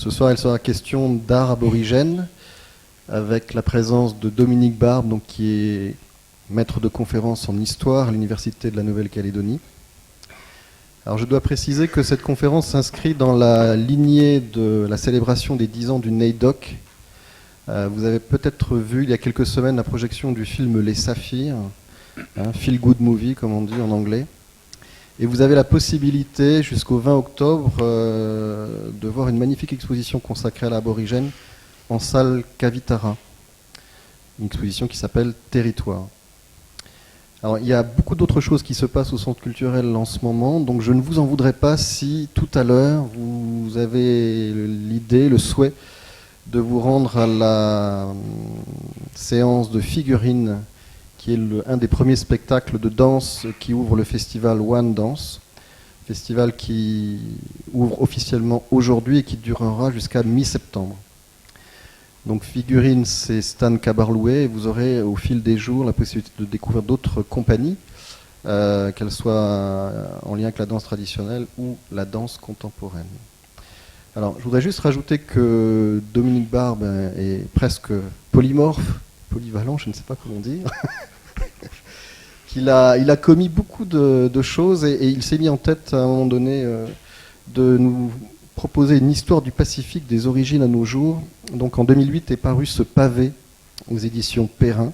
Ce soir, il sera question d'art aborigène, avec la présence de Dominique Barbe, donc, qui est maître de conférence en histoire à l'Université de la Nouvelle-Calédonie. Alors, je dois préciser que cette conférence s'inscrit dans la lignée de la célébration des 10 ans du NAIDOC. Vous avez peut-être vu il y a quelques semaines la projection du film Les Saphirs, Feel Good Movie comme on dit en anglais. Et vous avez la possibilité jusqu'au 20 octobre de voir une magnifique exposition consacrée à l'aborigène en salle Kavitara. Une exposition qui s'appelle Territoire. Alors, il y a beaucoup d'autres choses qui se passent au centre culturel en ce moment, donc je ne vous en voudrais pas si tout à l'heure vous avez l'idée, le souhait de vous rendre à la séance de figurines qui est un des premiers spectacles de danse qui ouvre le festival One Dance, festival qui ouvre officiellement aujourd'hui et qui durera jusqu'à mi-septembre. Donc figurines, c'est Stan Kabarloué, et vous aurez au fil des jours la possibilité de découvrir d'autres compagnies, qu'elles soient en lien avec la danse traditionnelle ou la danse contemporaine. Alors, je voudrais juste rajouter que Dominique Barbe est presque polymorphe, polyvalent, je ne sais pas comment dire, il a commis beaucoup de choses et il s'est mis en tête à un moment donné de nous proposer une histoire du Pacifique des origines à nos jours. Donc en 2008 est paru ce pavé aux éditions Perrin,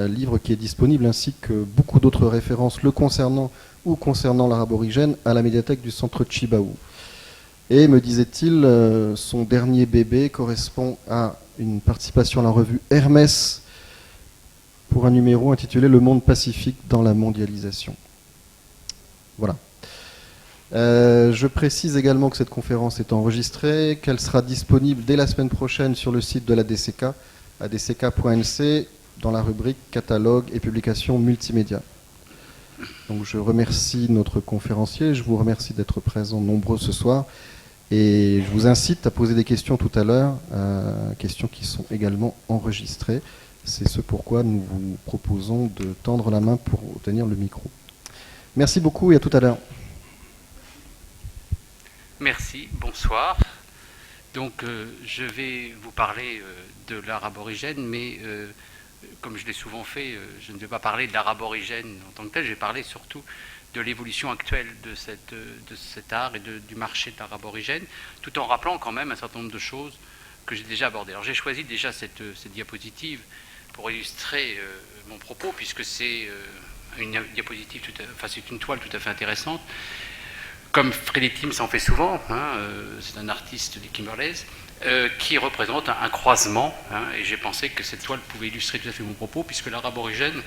livre qui est disponible ainsi que beaucoup d'autres références le concernant ou concernant l'art aborigène à la médiathèque du centre Chibaou. Et, me disait-il, son dernier bébé correspond à une participation à la revue Hermès pour un numéro intitulé « Le monde pacifique dans la mondialisation ». Voilà. Je précise également que cette conférence est enregistrée, qu'elle sera disponible dès la semaine prochaine sur le site de la DCK, adck.nc, dans la rubrique catalogue et publications multimédia. Donc je remercie notre conférencier, je vous remercie d'être présents nombreux ce soir. Et je vous incite à poser des questions tout à l'heure, questions qui sont également enregistrées. C'est ce pourquoi nous vous proposons de tendre la main pour obtenir le micro. Merci beaucoup et à tout à l'heure. Merci, bonsoir. Donc je vais vous parler de l'art aborigène, mais comme je l'ai souvent fait, je ne vais pas parler de l'art aborigène en tant que tel, je vais parler surtout de l'évolution actuelle de cet art et du marché de l'art aborigène, tout en rappelant quand même un certain nombre de choses que j'ai déjà abordées. Alors j'ai choisi déjà cette diapositive pour illustrer mon propos, puisque c'est une diapositive, c'est une toile tout à fait intéressante. Comme Freddie Timms en fait souvent, c'est un artiste des Kimberleys, qui représente un croisement, et j'ai pensé que cette toile pouvait illustrer tout à fait mon propos, puisque l'art aborigène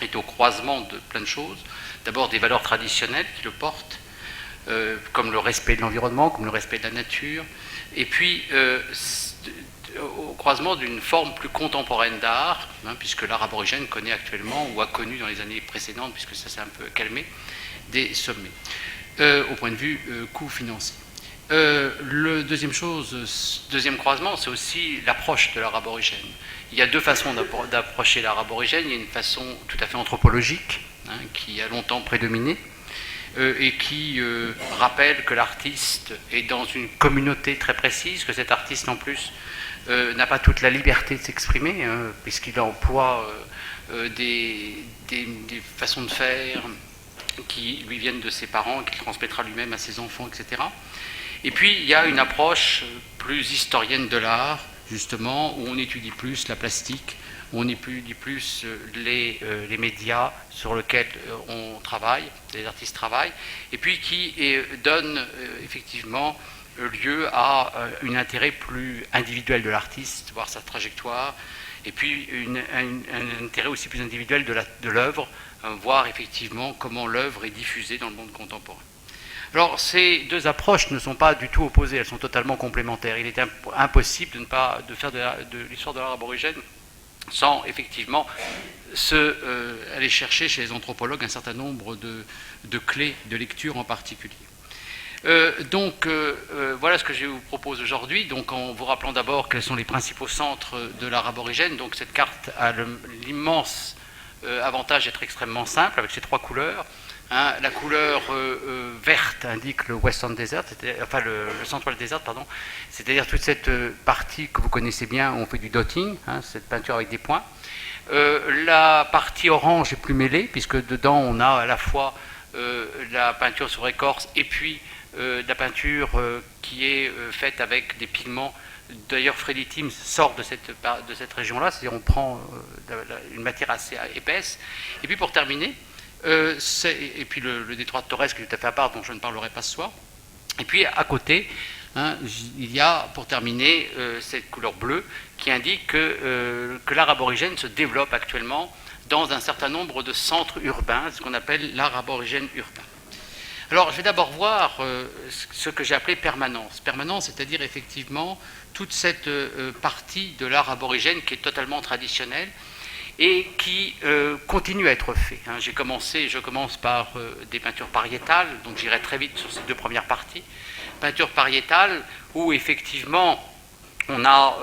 est au croisement de plein de choses. D'abord des valeurs traditionnelles qui le portent, comme le respect de l'environnement, comme le respect de la nature, et puis au croisement d'une forme plus contemporaine d'art, puisque l'art aborigène connaît actuellement, ou a connu dans les années précédentes, puisque ça s'est un peu calmé, des sommets, au point de vue coût financier. Le deuxième croisement, c'est aussi l'approche de l'art aborigène. Il y a deux façons d'approcher l'art aborigène. Il y a une façon tout à fait anthropologique, qui a longtemps prédominé, et qui rappelle que l'artiste est dans une communauté très précise, que cet artiste en plus n'a pas toute la liberté de s'exprimer, puisqu'il emploie des façons de faire qui lui viennent de ses parents, qu'il transmettra lui-même à ses enfants, etc. Et puis il y a une approche plus historienne de l'art, justement, où on étudie plus la plastique, où on étudie plus les médias sur lesquels on travaille, les artistes travaillent, et puis qui donne effectivement lieu à un intérêt plus individuel de l'artiste, voir sa trajectoire, et puis un intérêt aussi plus individuel de l'œuvre, voir effectivement comment l'œuvre est diffusée dans le monde contemporain. Alors ces deux approches ne sont pas du tout opposées, elles sont totalement complémentaires. Il est impossible de faire de l'histoire de l'art aborigène sans effectivement aller chercher chez les anthropologues un certain nombre de clés de lecture en particulier. Voilà ce que je vous propose aujourd'hui, donc en vous rappelant d'abord quels sont les principaux centres de l'art aborigène. Donc cette carte a l'immense avantage d'être extrêmement simple avec ces trois couleurs, La couleur verte indique le Western Desert, enfin le Central Desert, pardon. C'est-à-dire toute cette partie que vous connaissez bien où on fait du dotting, cette peinture avec des points. La partie orange est plus mêlée, puisque dedans on a à la fois la peinture sur écorce et puis la peinture qui est faite avec des pigments. D'ailleurs, Freddy Timms sort de cette région-là, c'est-à-dire on prend une matière assez épaisse. Et puis pour terminer, et puis le détroit de Torres qui est tout à fait à part, dont je ne parlerai pas ce soir. Et puis à côté, il y a, pour terminer, cette couleur bleue qui indique que l'art aborigène se développe actuellement dans un certain nombre de centres urbains, ce qu'on appelle l'art aborigène urbain. Alors, je vais d'abord voir ce que j'ai appelé permanence. Permanence, c'est-à-dire effectivement toute cette partie de l'art aborigène qui est totalement traditionnelle et qui continue à être fait. Je commence par des peintures pariétales, donc j'irai très vite sur ces deux premières parties. Peinture pariétale, où effectivement on a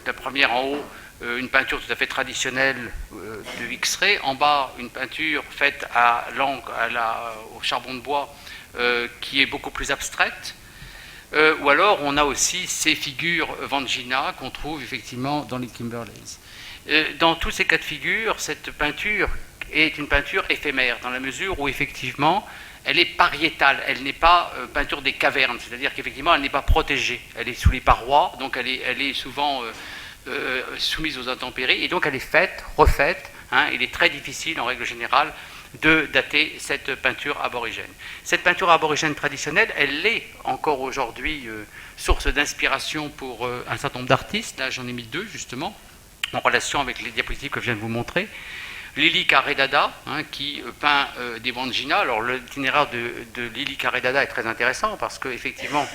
la première en haut, une peinture tout à fait traditionnelle de X-ray, en bas une peinture faite au charbon de bois qui est beaucoup plus abstraite, ou alors on a aussi ces figures Wandjina qu'on trouve effectivement dans les Kimberleys. Dans tous ces cas de figure, cette peinture est une peinture éphémère, dans la mesure où effectivement elle est pariétale, elle n'est pas peinture des cavernes, c'est-à-dire qu'effectivement elle n'est pas protégée, elle est sous les parois, donc elle est souvent soumise aux intempéries, et donc elle est faite, refaite. Il est très difficile en règle générale de dater cette peinture aborigène. Cette peinture aborigène traditionnelle, elle est encore aujourd'hui source d'inspiration pour un certain nombre d'artistes. Là j'en ai mis deux justement, en relation avec les diapositives que je viens de vous montrer. Lili Caredada, qui peint des Wandjina. Alors l'itinéraire de Lili Caredada est très intéressant parce qu'effectivement,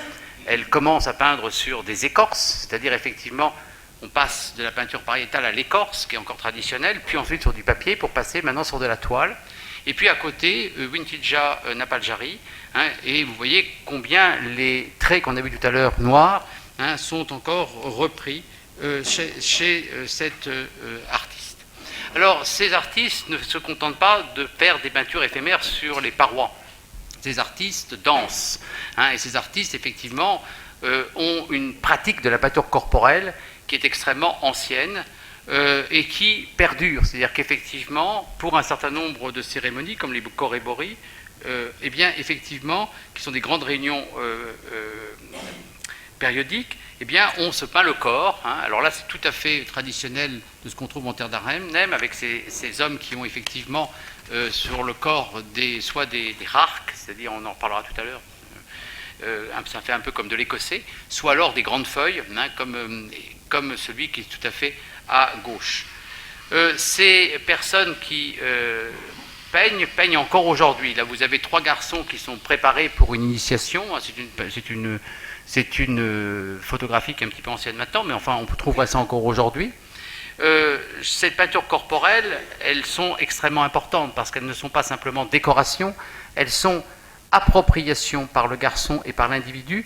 elle commence à peindre sur des écorces, c'est-à-dire effectivement, on passe de la peinture pariétale à l'écorce, qui est encore traditionnelle, puis ensuite sur du papier pour passer maintenant sur de la toile. Et puis à côté, Wintija Napaljari, et vous voyez combien les traits qu'on a vus tout à l'heure noirs sont encore repris chez cet artiste. Alors, ces artistes ne se contentent pas de faire des peintures éphémères sur les parois. Ces artistes dansent. Et ces artistes, effectivement, ont une pratique de la peinture corporelle qui est extrêmement ancienne et qui perdure. C'est-à-dire qu'effectivement, pour un certain nombre de cérémonies, comme les Korébori, eh bien, effectivement, qui sont des grandes réunions périodiques, eh bien, on se peint le corps. Alors là, c'est tout à fait traditionnel de ce qu'on trouve en terre d'Arnhem, avec ces hommes qui ont effectivement sur le corps soit des rarques, c'est-à-dire, on en parlera tout à l'heure, ça fait un peu comme de l'écossais, soit alors des grandes feuilles, comme celui qui est tout à fait à gauche. Ces personnes qui peignent encore aujourd'hui. Là, vous avez 3 garçons qui sont préparés pour une initiation. C'est une photographie qui est un petit peu ancienne maintenant, mais enfin, on trouverait ça encore aujourd'hui. Ces peintures corporelles, elles sont extrêmement importantes parce qu'elles ne sont pas simplement décoration, elles sont appropriation par le garçon et par l'individu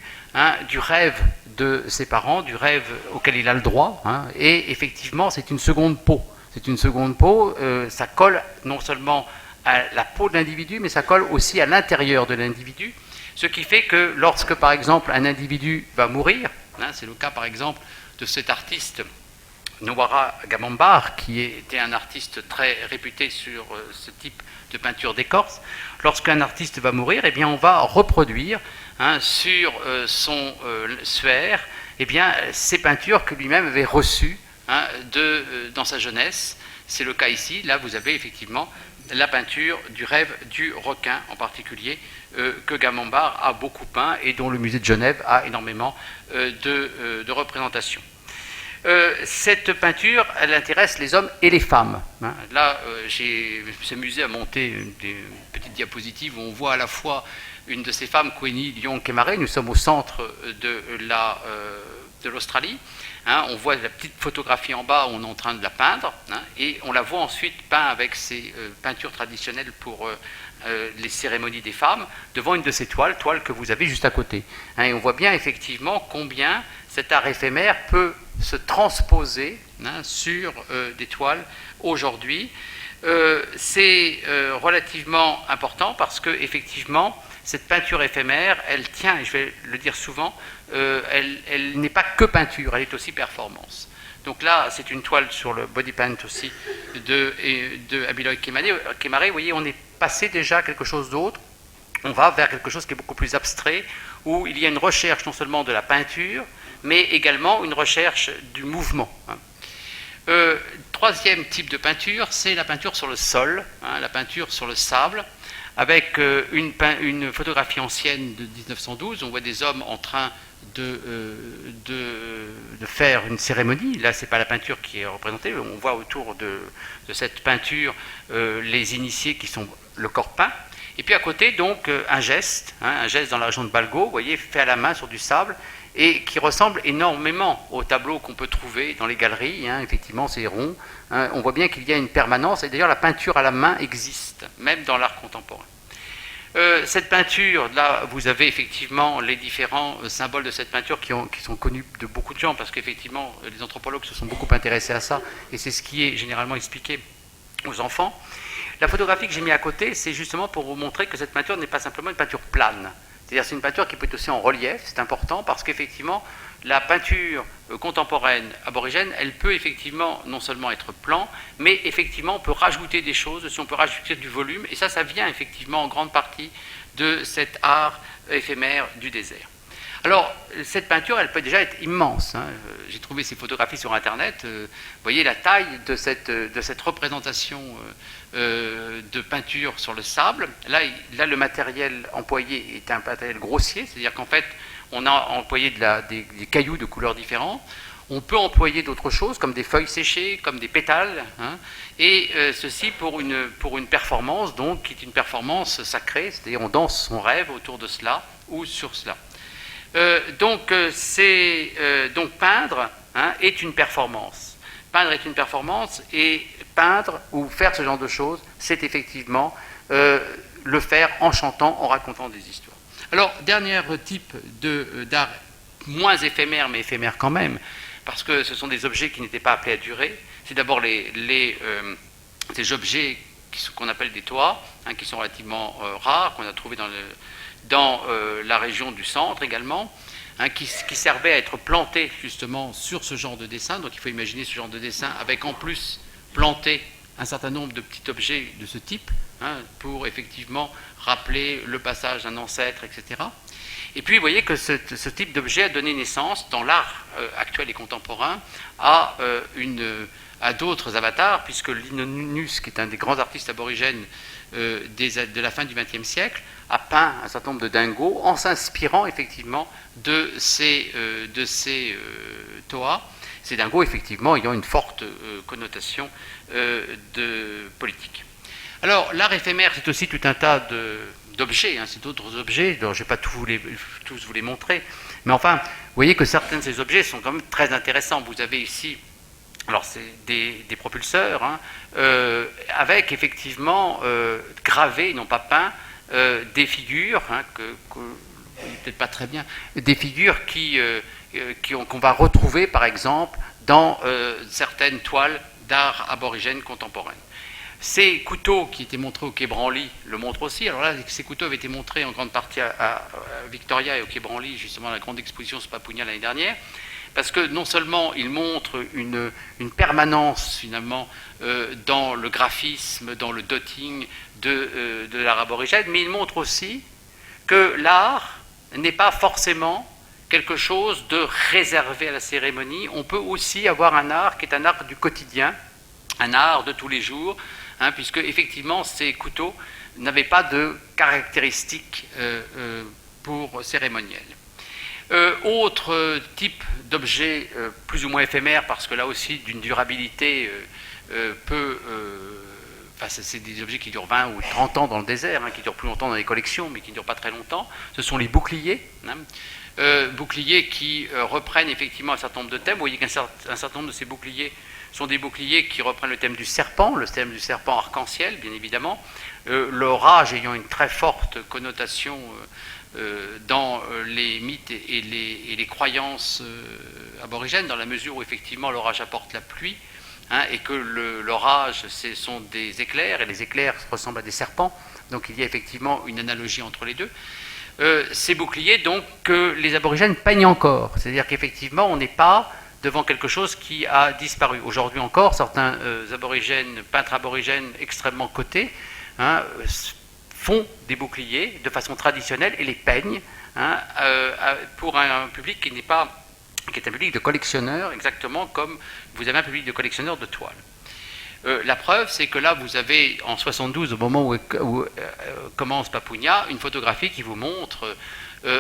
du rêve de ses parents, du rêve auquel il a le droit. Et effectivement, c'est une seconde peau. C'est une seconde peau, ça colle non seulement à la peau de l'individu, mais ça colle aussi à l'intérieur de l'individu. Ce qui fait que lorsque, par exemple, un individu va mourir, c'est le cas, par exemple, de cet artiste Nowara Gamambar, qui était un artiste très réputé sur ce type de peinture d'écorce. Lorsqu'un artiste va mourir, eh bien, on va reproduire sur son suaire ces peintures que lui-même avait reçues dans sa jeunesse. C'est le cas ici. Là, vous avez effectivement la peinture du rêve du requin, en particulier, que Gamambar a beaucoup peint et dont le musée de Genève a énormément de représentations. Cette peinture, elle intéresse les hommes et les femmes. Là, je me suis amusé à monter une petite diapositive où on voit à la fois une de ces femmes, Queenie Lyon Kemaré. Nous sommes au centre de l'Australie. On voit la petite photographie en bas où on est en train de la peindre, et on la voit ensuite peinte avec ces peintures traditionnelles pour les cérémonies des femmes, devant une de ces toiles que vous avez juste à côté. Et on voit bien effectivement combien cet art éphémère peut se transposer sur des toiles aujourd'hui. C'est relativement important parce que effectivement, cette peinture éphémère, elle tient, et je vais le dire souvent, elle n'est pas que peinture, elle est aussi performance. Donc là, c'est une toile sur le body paint aussi de Abiloy Kemare. Vous voyez, on est passé déjà à quelque chose d'autre. On va vers quelque chose qui est beaucoup plus abstrait, où il y a une recherche non seulement de la peinture, mais également une recherche du mouvement. Troisième type de peinture, c'est la peinture sur le sol, la peinture sur le sable, avec une photographie ancienne de 1912. On voit des hommes en train de faire une cérémonie. Là, ce n'est pas la peinture qui est représentée. On voit autour de cette peinture les initiés qui sont le corps peint. Et puis à côté, donc, un geste dans la région de Balgo, vous voyez, fait à la main sur du sable, et qui ressemble énormément au tableau qu'on peut trouver dans les galeries. Effectivement, c'est rond. On voit bien qu'il y a une permanence, et d'ailleurs la peinture à la main existe, même dans l'art contemporain. Cette peinture, là, vous avez effectivement les différents symboles de cette peinture qui sont connus de beaucoup de gens, parce qu'effectivement, les anthropologues se sont beaucoup intéressés à ça, et c'est ce qui est généralement expliqué aux enfants. La photographie que j'ai mis à côté, c'est justement pour vous montrer que cette peinture n'est pas simplement une peinture plane. C'est-à-dire c'est une peinture qui peut être aussi en relief, c'est important, parce qu'effectivement, la peinture contemporaine aborigène, elle peut effectivement non seulement être plan, mais effectivement on peut rajouter des choses, si on peut rajouter du volume, et ça vient effectivement en grande partie de cet art éphémère du désert. Alors, cette peinture, elle peut déjà être immense. J'ai trouvé ces photographies sur Internet. Vous voyez la taille de cette représentation de peinture sur le sable. Là, le matériel employé est un matériel grossier, c'est-à-dire qu'en fait, on a employé des cailloux de couleurs différentes. On peut employer d'autres choses, comme des feuilles séchées, comme des pétales, et ceci pour une performance, donc, qui est une performance sacrée, c'est-à-dire on danse son rêve autour de cela ou sur cela. Donc peindre est une performance. Peindre est une performance, et peindre ou faire ce genre de choses, c'est effectivement le faire en chantant, en racontant des histoires. Alors, dernier type d'art moins éphémère, mais éphémère quand même, parce que ce sont des objets qui n'étaient pas appelés à durer. C'est d'abord ces objets qu'on appelle des toits, qui sont relativement rares, qu'on a trouvés dans la région du centre également, qui servait à être planté justement sur ce genre de dessin. Donc il faut imaginer ce genre de dessin avec en plus planté un certain nombre de petits objets de ce type, pour effectivement rappeler le passage d'un ancêtre, etc. Et puis vous voyez que ce type d'objet a donné naissance dans l'art actuel et contemporain à d'autres avatars, puisque Linnaeus, qui est un des grands artistes aborigènes de la fin du XXe siècle, a peint un certain nombre de dingos en s'inspirant effectivement de ces toas, ces dingos effectivement ayant une forte connotation politique. Alors l'art éphémère, c'est aussi tout un tas d'objets, c'est d'autres objets, alors je ne vais pas tous vous les montrer, mais enfin, vous voyez que certains de ces objets sont quand même très intéressants. Vous avez ici, alors c'est des propulseurs, avec effectivement gravés, non pas peints, des figures, peut-être pas très bien, des figures qu'on va retrouver par exemple dans certaines toiles d'art aborigène contemporaine. Ces couteaux qui étaient montrés au Quai Branly le montrent aussi. Alors là, ces couteaux avaient été montrés en grande partie à Victoria et au Quai Branly, justement à la grande exposition sur Papounia l'année dernière, parce que non seulement ils montrent une permanence finalement dans le graphisme, dans le dotting de l'art aborigène, mais ils montrent aussi que l'art n'est pas forcément quelque chose de réservé à la cérémonie. On peut aussi avoir un art qui est un art du quotidien, un art de tous les jours, puisque effectivement ces couteaux n'avaient pas de caractéristiques pour cérémonielles. Autre type d'objet plus ou moins éphémère, parce que là aussi d'une durabilité c'est des objets qui durent 20 ou 30 ans dans le désert, qui durent plus longtemps dans les collections, mais qui ne durent pas très longtemps. Ce sont les boucliers, boucliers qui reprennent effectivement un certain nombre de thèmes. Vous voyez qu'un certain nombre de ces boucliers sont des boucliers qui reprennent le thème du serpent arc-en-ciel, bien évidemment, l'orage ayant une très forte connotation dans les mythes et les croyances aborigènes, dans la mesure où effectivement l'orage apporte la pluie, et que l'orage, ce sont des éclairs, et les éclairs ressemblent à des serpents, donc il y a effectivement une analogie entre les deux. Ces boucliers, donc, que les aborigènes peignent encore, c'est-à-dire qu'effectivement, on n'est pas devant quelque chose qui a disparu. Aujourd'hui encore, certains peintres aborigènes extrêmement cotés, font des boucliers de façon traditionnelle et les peignent pour un public qui est un public de collectionneurs, exactement comme vous avez un public de collectionneurs de toiles. La preuve, c'est que là, vous avez, en 72, au moment où commence Papunya, une photographie qui vous montre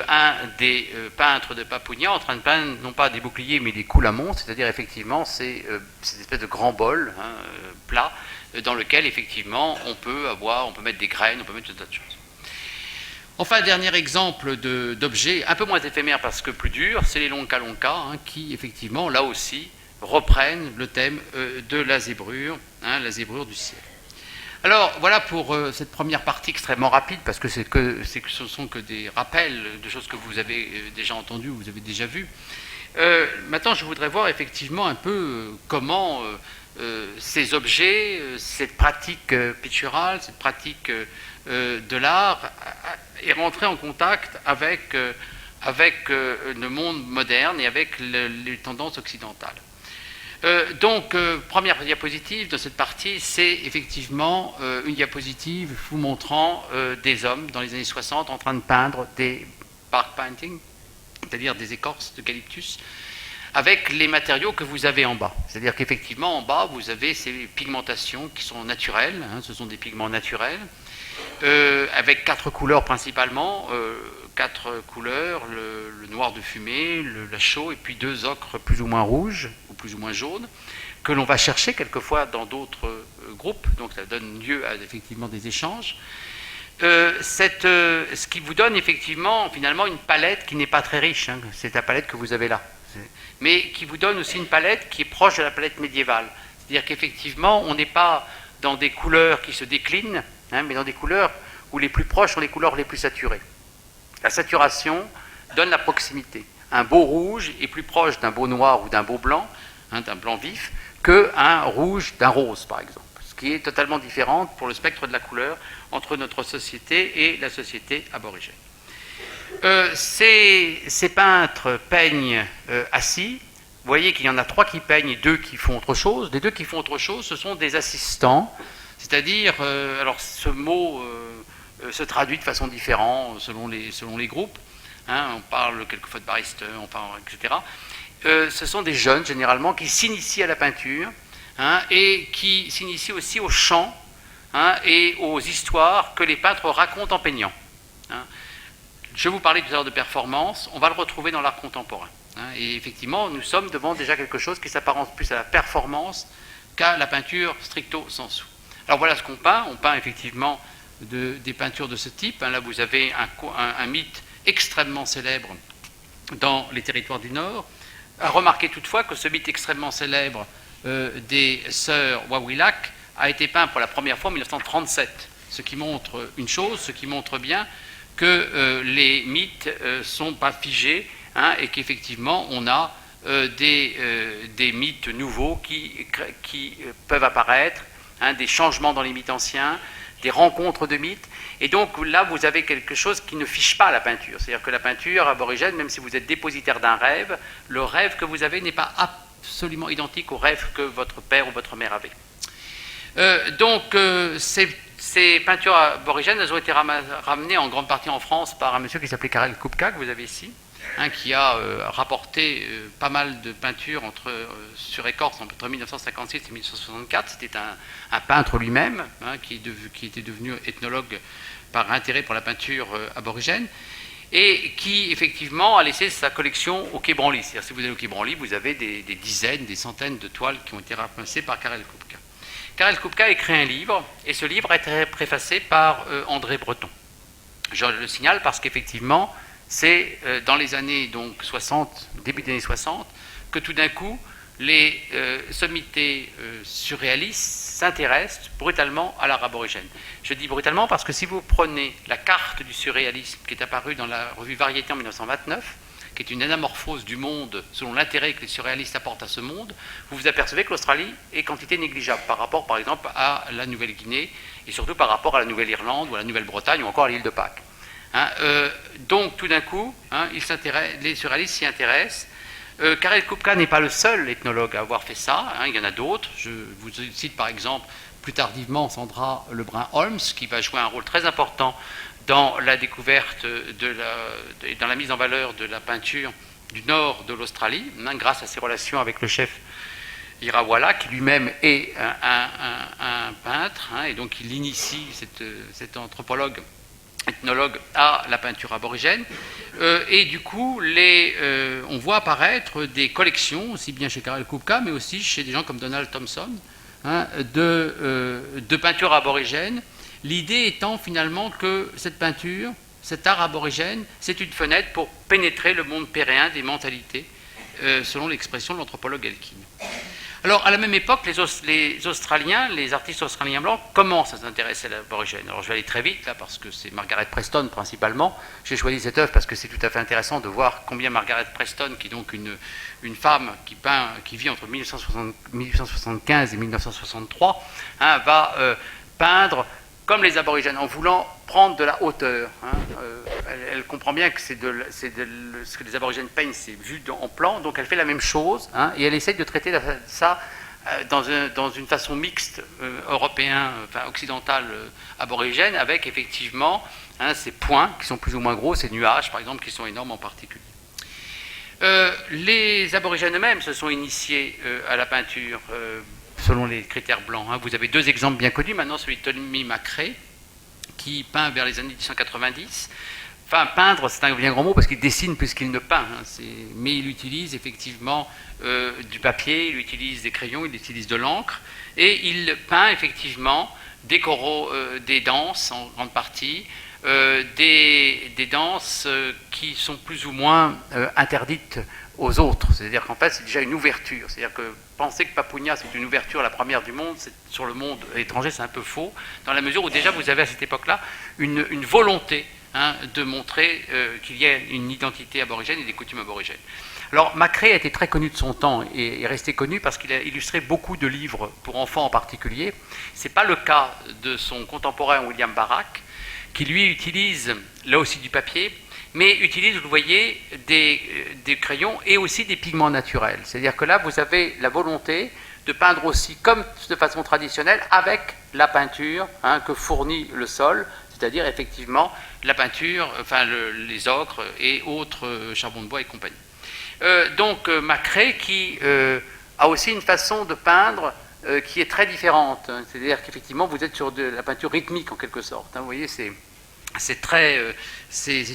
un des peintres de Papunya en train de peindre, non pas des boucliers, mais des coulamons, c'est-à-dire, effectivement, c'est cette espèce de grand bol plat, dans lequel, effectivement, on peut mettre des graines, on peut mettre tout un tas de choses. Enfin, dernier exemple d'objet, un peu moins éphémère parce que plus dur, c'est les lonka qui, effectivement, là aussi, reprennent le thème de la zébrure du ciel. Alors, voilà pour cette première partie extrêmement rapide, parce que ce sont que des rappels de choses que vous avez déjà entendues, vous avez déjà vues. Maintenant, je voudrais voir effectivement un peu comment ces objets, cette pratique picturale, cette pratique de l'art est rentrée en contact avec le monde moderne et avec les tendances occidentales. Donc, première diapositive de cette partie, c'est effectivement une diapositive vous montrant des hommes dans les années 60 en train de peindre des bark painting, c'est-à-dire des écorces d'eucalyptus, avec les matériaux que vous avez en bas. C'est-à-dire qu'effectivement, en bas, vous avez ces pigmentations qui sont naturelles, ce sont des pigments naturels, avec 4 couleurs principalement, 4 couleurs, le noir de fumée, la chaux, et puis 2 ocres plus ou moins rouges, ou plus ou moins jaunes, que l'on va chercher quelquefois dans d'autres groupes, donc ça donne lieu à effectivement des échanges. Ce qui vous donne effectivement, finalement, une palette qui n'est pas très riche, c'est la palette que vous avez là, mais qui vous donne aussi une palette qui est proche de la palette médiévale. C'est-à-dire qu'effectivement, on n'est pas dans des couleurs qui se déclinent, mais dans des couleurs où les plus proches sont les couleurs les plus saturées. La saturation donne la proximité. Un beau rouge est plus proche d'un beau noir ou d'un beau blanc, d'un blanc vif, qu'un rouge d'un rose, par exemple. Ce qui est totalement différent pour le spectre de la couleur entre notre société et la société aborigène. Ces peintres peignent assis. Vous voyez qu'il y en a 3 qui peignent et 2 qui font autre chose. Les 2 qui font autre chose, ce sont des assistants. C'est-à-dire, alors ce mot se traduit de façon différente selon les groupes. On parle quelquefois de baristeurs, etc. Ce sont des jeunes, généralement, qui s'initient à la peinture et qui s'initient aussi au chant et aux histoires que les peintres racontent en peignant. Je vous parlais tout à l'heure de performance, on va le retrouver dans l'art contemporain. Et effectivement, nous sommes devant déjà quelque chose qui s'apparente plus à la performance qu'à la peinture stricto sensu. Alors voilà ce qu'on peint. On peint effectivement des peintures de ce type. Là, vous avez un mythe extrêmement célèbre dans les territoires du Nord. Remarquez toutefois que ce mythe extrêmement célèbre des sœurs Wawilak a été peint pour la première fois en 1937. Ce qui montre une chose, ce qui montre bien que les mythes ne sont pas figés et qu'effectivement on a des mythes nouveaux qui peuvent apparaître, des changements dans les mythes anciens, des rencontres de mythes. Et donc là, vous avez quelque chose qui ne fiche pas la peinture. C'est-à-dire que la peinture aborigène, même si vous êtes dépositaire d'un rêve, le rêve que vous avez n'est pas absolument identique au rêve que votre père ou votre mère avait. Ces peintures aborigènes, elles ont été ramenées en grande partie en France par un monsieur qui s'appelait Karel Kupka, que vous avez ici, qui a rapporté pas mal de peintures sur écorce entre 1956 et 1964. C'était un peintre lui-même, qui était devenu ethnologue par intérêt pour la peinture aborigène, et qui effectivement a laissé sa collection au Quai Branly. C'est-à-dire, si vous allez au Quai Branly, vous avez des dizaines, des centaines de toiles qui ont été ramassées par Karel Kupka. Karel Kupka a écrit un livre, et ce livre a été préfacé par André Breton. Je le signale parce qu'effectivement, c'est dans les années 60, début des années 60, que tout d'un coup, les sommités surréalistes s'intéressent brutalement à l'art aborigène. Je dis brutalement parce que si vous prenez la carte du surréalisme qui est apparue dans la revue Variété en 1929, qui est une anamorphose du monde selon l'intérêt que les surréalistes apportent à ce monde, vous vous apercevez que l'Australie est quantité négligeable par rapport, par exemple, à la Nouvelle-Guinée et surtout par rapport à la Nouvelle-Irlande ou à la Nouvelle-Bretagne ou encore à l'île de Pâques. Donc, tout d'un coup, les surréalistes s'y intéressent. Karel Kupka n'est pas le seul ethnologue à avoir fait ça, il y en a d'autres. Je vous cite par exemple plus tardivement Sandra Lebrun-Holmes, qui va jouer un rôle très important dans la découverte, dans la mise en valeur de la peinture du nord de l'Australie, grâce à ses relations avec le chef Irawala, qui lui-même est un peintre, et donc il initie cet anthropologue, ethnologue, à la peinture aborigène. Et du coup, on voit apparaître des collections, aussi bien chez Karel Kupka, mais aussi chez des gens comme Donald Thompson, de peinture aborigène. L'idée étant finalement que cette peinture, cet art aborigène, c'est une fenêtre pour pénétrer le monde péréen des mentalités, selon l'expression de l'anthropologue Elkin. Alors, à la même époque, les Australiens, les artistes australiens blancs, commencent à s'intéresser à l'aborigène. Alors, je vais aller très vite, là, parce que c'est Margaret Preston, principalement. J'ai choisi cette œuvre parce que c'est tout à fait intéressant de voir combien Margaret Preston, qui est donc une femme qui vit entre 1875 et 1963, va peindre comme les aborigènes, en voulant prendre de la hauteur. Elle comprend bien que ce que les aborigènes peignent, c'est vu en plan, donc elle fait la même chose, et elle essaye de traiter ça dans une façon mixte, européen, occidentale, aborigène, avec effectivement ces points qui sont plus ou moins gros, ces nuages, par exemple, qui sont énormes en particulier. Les aborigènes eux-mêmes se sont initiés à la peinture selon les critères blancs. Vous avez deux exemples bien connus maintenant, celui de Tommy Macrae, qui peint vers les années 1890. Enfin, peindre, c'est un bien grand mot parce qu'il dessine plus qu'il ne peint, mais il utilise effectivement du papier, il utilise des crayons, il utilise de l'encre, et il peint effectivement des coraux, des danses en grande partie, des danses qui sont plus ou moins interdites aux autres. C'est-à-dire qu'en fait, c'est déjà une ouverture. C'est-à-dire que penser que Papunya, c'est une ouverture, la première du monde, sur le monde étranger, c'est un peu faux, dans la mesure où déjà vous avez à cette époque-là une volonté de montrer qu'il y a une identité aborigène et des coutumes aborigènes. Alors, Macrae a été très connu de son temps et est resté connu parce qu'il a illustré beaucoup de livres pour enfants en particulier. Ce n'est pas le cas de son contemporain William Barak, qui lui utilise là aussi du papier, mais utilise, vous le voyez, des crayons et aussi des pigments naturels. C'est-à-dire que là, vous avez la volonté de peindre aussi, comme de façon traditionnelle, avec la peinture que fournit le sol, c'est-à-dire effectivement la peinture, les ocres et autres charbon de bois et compagnie. Donc Macrae qui a aussi une façon de peindre qui est très différente. C'est-à-dire qu'effectivement, vous êtes sur de la peinture rythmique en quelque sorte. Vous voyez, c'est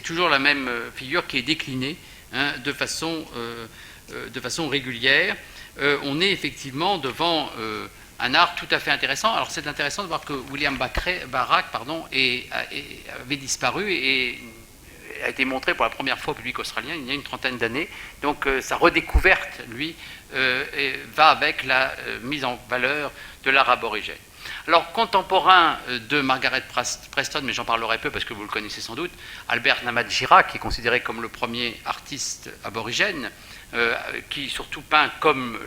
toujours la même figure qui est déclinée de façon régulière. On est effectivement devant un art tout à fait intéressant. Alors c'est intéressant de voir que William Barak avait disparu et a été montré pour la première fois au public australien il y a une trentaine d'années. Donc sa redécouverte, lui, va avec la mise en valeur de l'art aborigène. Alors, contemporain de Margaret Preston, mais j'en parlerai peu parce que vous le connaissez sans doute, Albert Namatjira, qui est considéré comme le premier artiste aborigène, qui surtout peint comme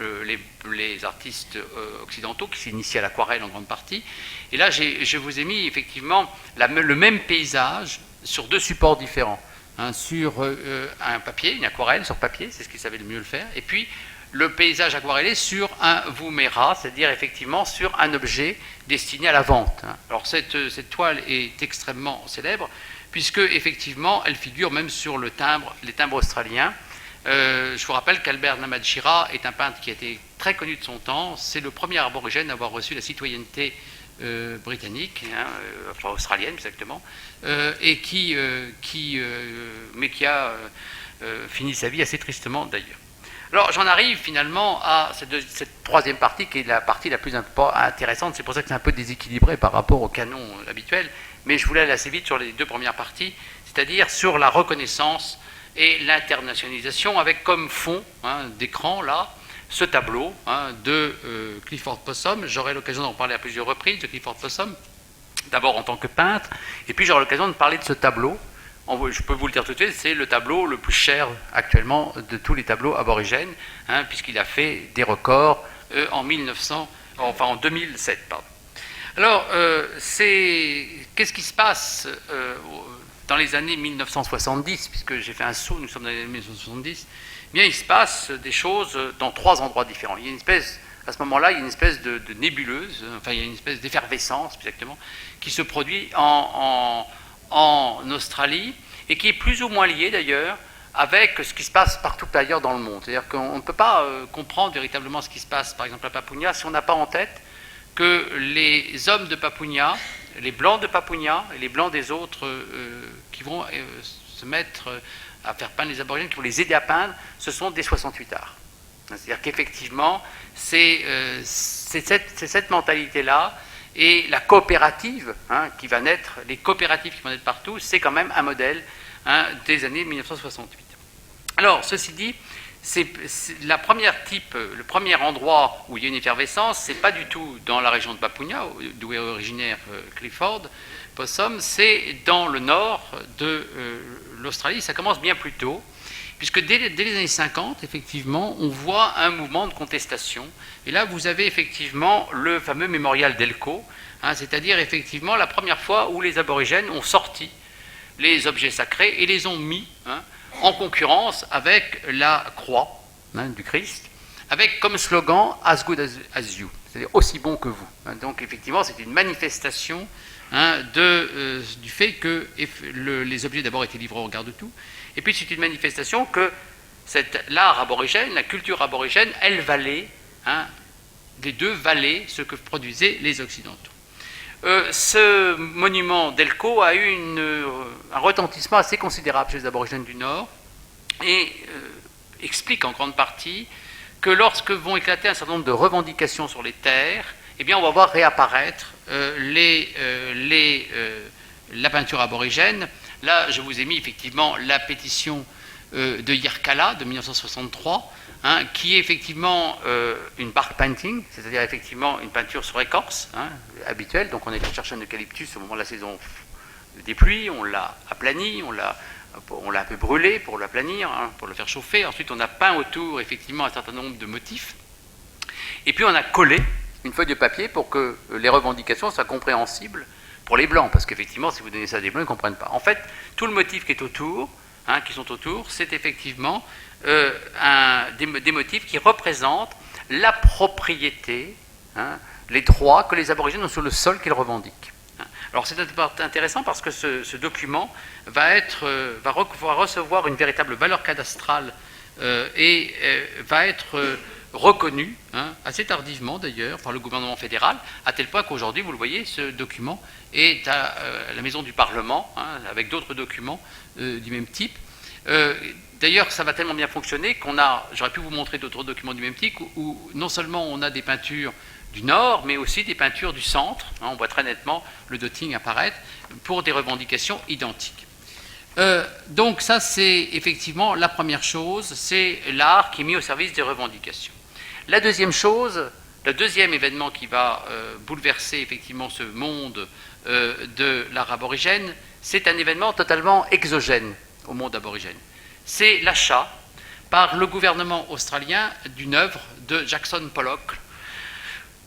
les artistes occidentaux, qui s'initient à l'aquarelle en grande partie. Et là, je vous ai mis effectivement le même paysage sur deux supports différents. Sur un papier, une aquarelle sur papier, c'est ce qu'il savait le mieux le faire, et puis le paysage aquarellé sur un voumera, c'est-à-dire effectivement sur un objet destiné à la vente. Alors cette toile est extrêmement célèbre, puisque effectivement elle figure même sur les timbres australiens. Je vous rappelle qu'Albert Namatjira est un peintre qui a été très connu de son temps. C'est le premier aborigène à avoir reçu la citoyenneté britannique, enfin australienne exactement, et qui a fini sa vie assez tristement d'ailleurs. Alors j'en arrive finalement à cette troisième partie qui est la partie la plus intéressante. C'est pour ça que c'est un peu déséquilibré par rapport au canon habituel, mais je voulais aller assez vite sur les deux premières parties, c'est-à-dire sur la reconnaissance et l'internationalisation, avec comme fond d'écran là ce tableau de Clifford Possum. J'aurai l'occasion d'en parler à plusieurs reprises de Clifford Possum, d'abord en tant que peintre, et puis j'aurai l'occasion de parler de ce tableau je peux vous le dire tout de suite, c'est le tableau le plus cher actuellement de tous les tableaux aborigènes, puisqu'il a fait des records en 2007. Pardon. Alors, qu'est-ce qui se passe dans les années 1970, puisque j'ai fait un saut, nous sommes dans les années 1970, eh bien, il se passe des choses dans 3 endroits différents. Il y a une espèce, à ce moment-là, il y a une espèce de nébuleuse, enfin, il y a une espèce d'effervescence, exactement, qui se produit en Australie, et qui est plus ou moins liée, d'ailleurs, avec ce qui se passe partout ailleurs dans le monde. C'est-à-dire qu'on ne peut pas comprendre véritablement ce qui se passe, par exemple, à Papounia, si on n'a pas en tête que les hommes de Papounia, les blancs de Papounia et les blancs des autres qui vont se mettre à faire peindre les aborigènes, qui vont les aider à peindre, ce sont des 68ards. C'est-à-dire qu'effectivement, c'est cette mentalité-là, et la coopérative qui va naître, les coopératives qui vont naître partout, c'est quand même un modèle des années 1968. Alors, ceci dit, le premier endroit où il y a une effervescence, c'est pas du tout dans la région de Papounia, d'où est originaire Clifford Possum, c'est dans le nord de l'Australie. Ça commence bien plus tôt, puisque dès les années 50, effectivement, on voit un mouvement de contestation. Et là, vous avez effectivement le fameux mémorial d'Elcho, c'est-à-dire effectivement la première fois où les aborigènes ont sorti les objets sacrés et les ont mis en concurrence avec la croix du Christ, avec comme slogan « as good as you », c'est-à-dire aussi bon que vous. Donc effectivement, c'est une manifestation du fait que les objets d'abord étaient livrés au regard de tout, et puis c'est une manifestation que l'art aborigène, la culture aborigène, elle valait, les deux valaient ce que produisaient les Occidentaux. Ce monument d'Elcho a eu un retentissement assez considérable chez les aborigènes du Nord et explique en grande partie que lorsque vont éclater un certain nombre de revendications sur les terres, eh bien on va voir réapparaître la peinture aborigène. Là, je vous ai mis effectivement la pétition de Yirrkala de 1963, qui est effectivement une bark painting, c'est-à-dire effectivement une peinture sur écorce habituelle. Donc on est allé chercher un eucalyptus au moment de la saison des pluies, on l'a aplani, on l'a un peu brûlé pour l'aplanir, pour le faire chauffer. Ensuite on a peint autour effectivement un certain nombre de motifs. Et puis on a collé une feuille de papier pour que les revendications soient compréhensibles pour les blancs, parce qu'effectivement si vous donnez ça à des blancs, ils ne comprennent pas. En fait, tout le motif qui sont autour, c'est effectivement des motifs qui représentent la propriété, les droits que les aborigènes ont sur le sol qu'ils revendiquent. Alors c'est intéressant parce que ce document va recevoir une véritable valeur cadastrale et va être reconnu, assez tardivement d'ailleurs, par le gouvernement fédéral, à tel point qu'aujourd'hui, vous le voyez, ce document est à la maison du Parlement, avec d'autres documents du même type. D'ailleurs, ça va tellement bien fonctionner j'aurais pu vous montrer d'autres documents du même type où non seulement on a des peintures du Nord, mais aussi des peintures du Centre. On voit très nettement le dotting apparaître pour des revendications identiques. Donc ça, c'est effectivement la première chose, c'est l'art qui est mis au service des revendications. La deuxième chose, le deuxième événement qui va bouleverser effectivement ce monde de l'art aborigène, c'est un événement totalement exogène au monde aborigène. C'est l'achat par le gouvernement australien d'une œuvre de Jackson Pollock,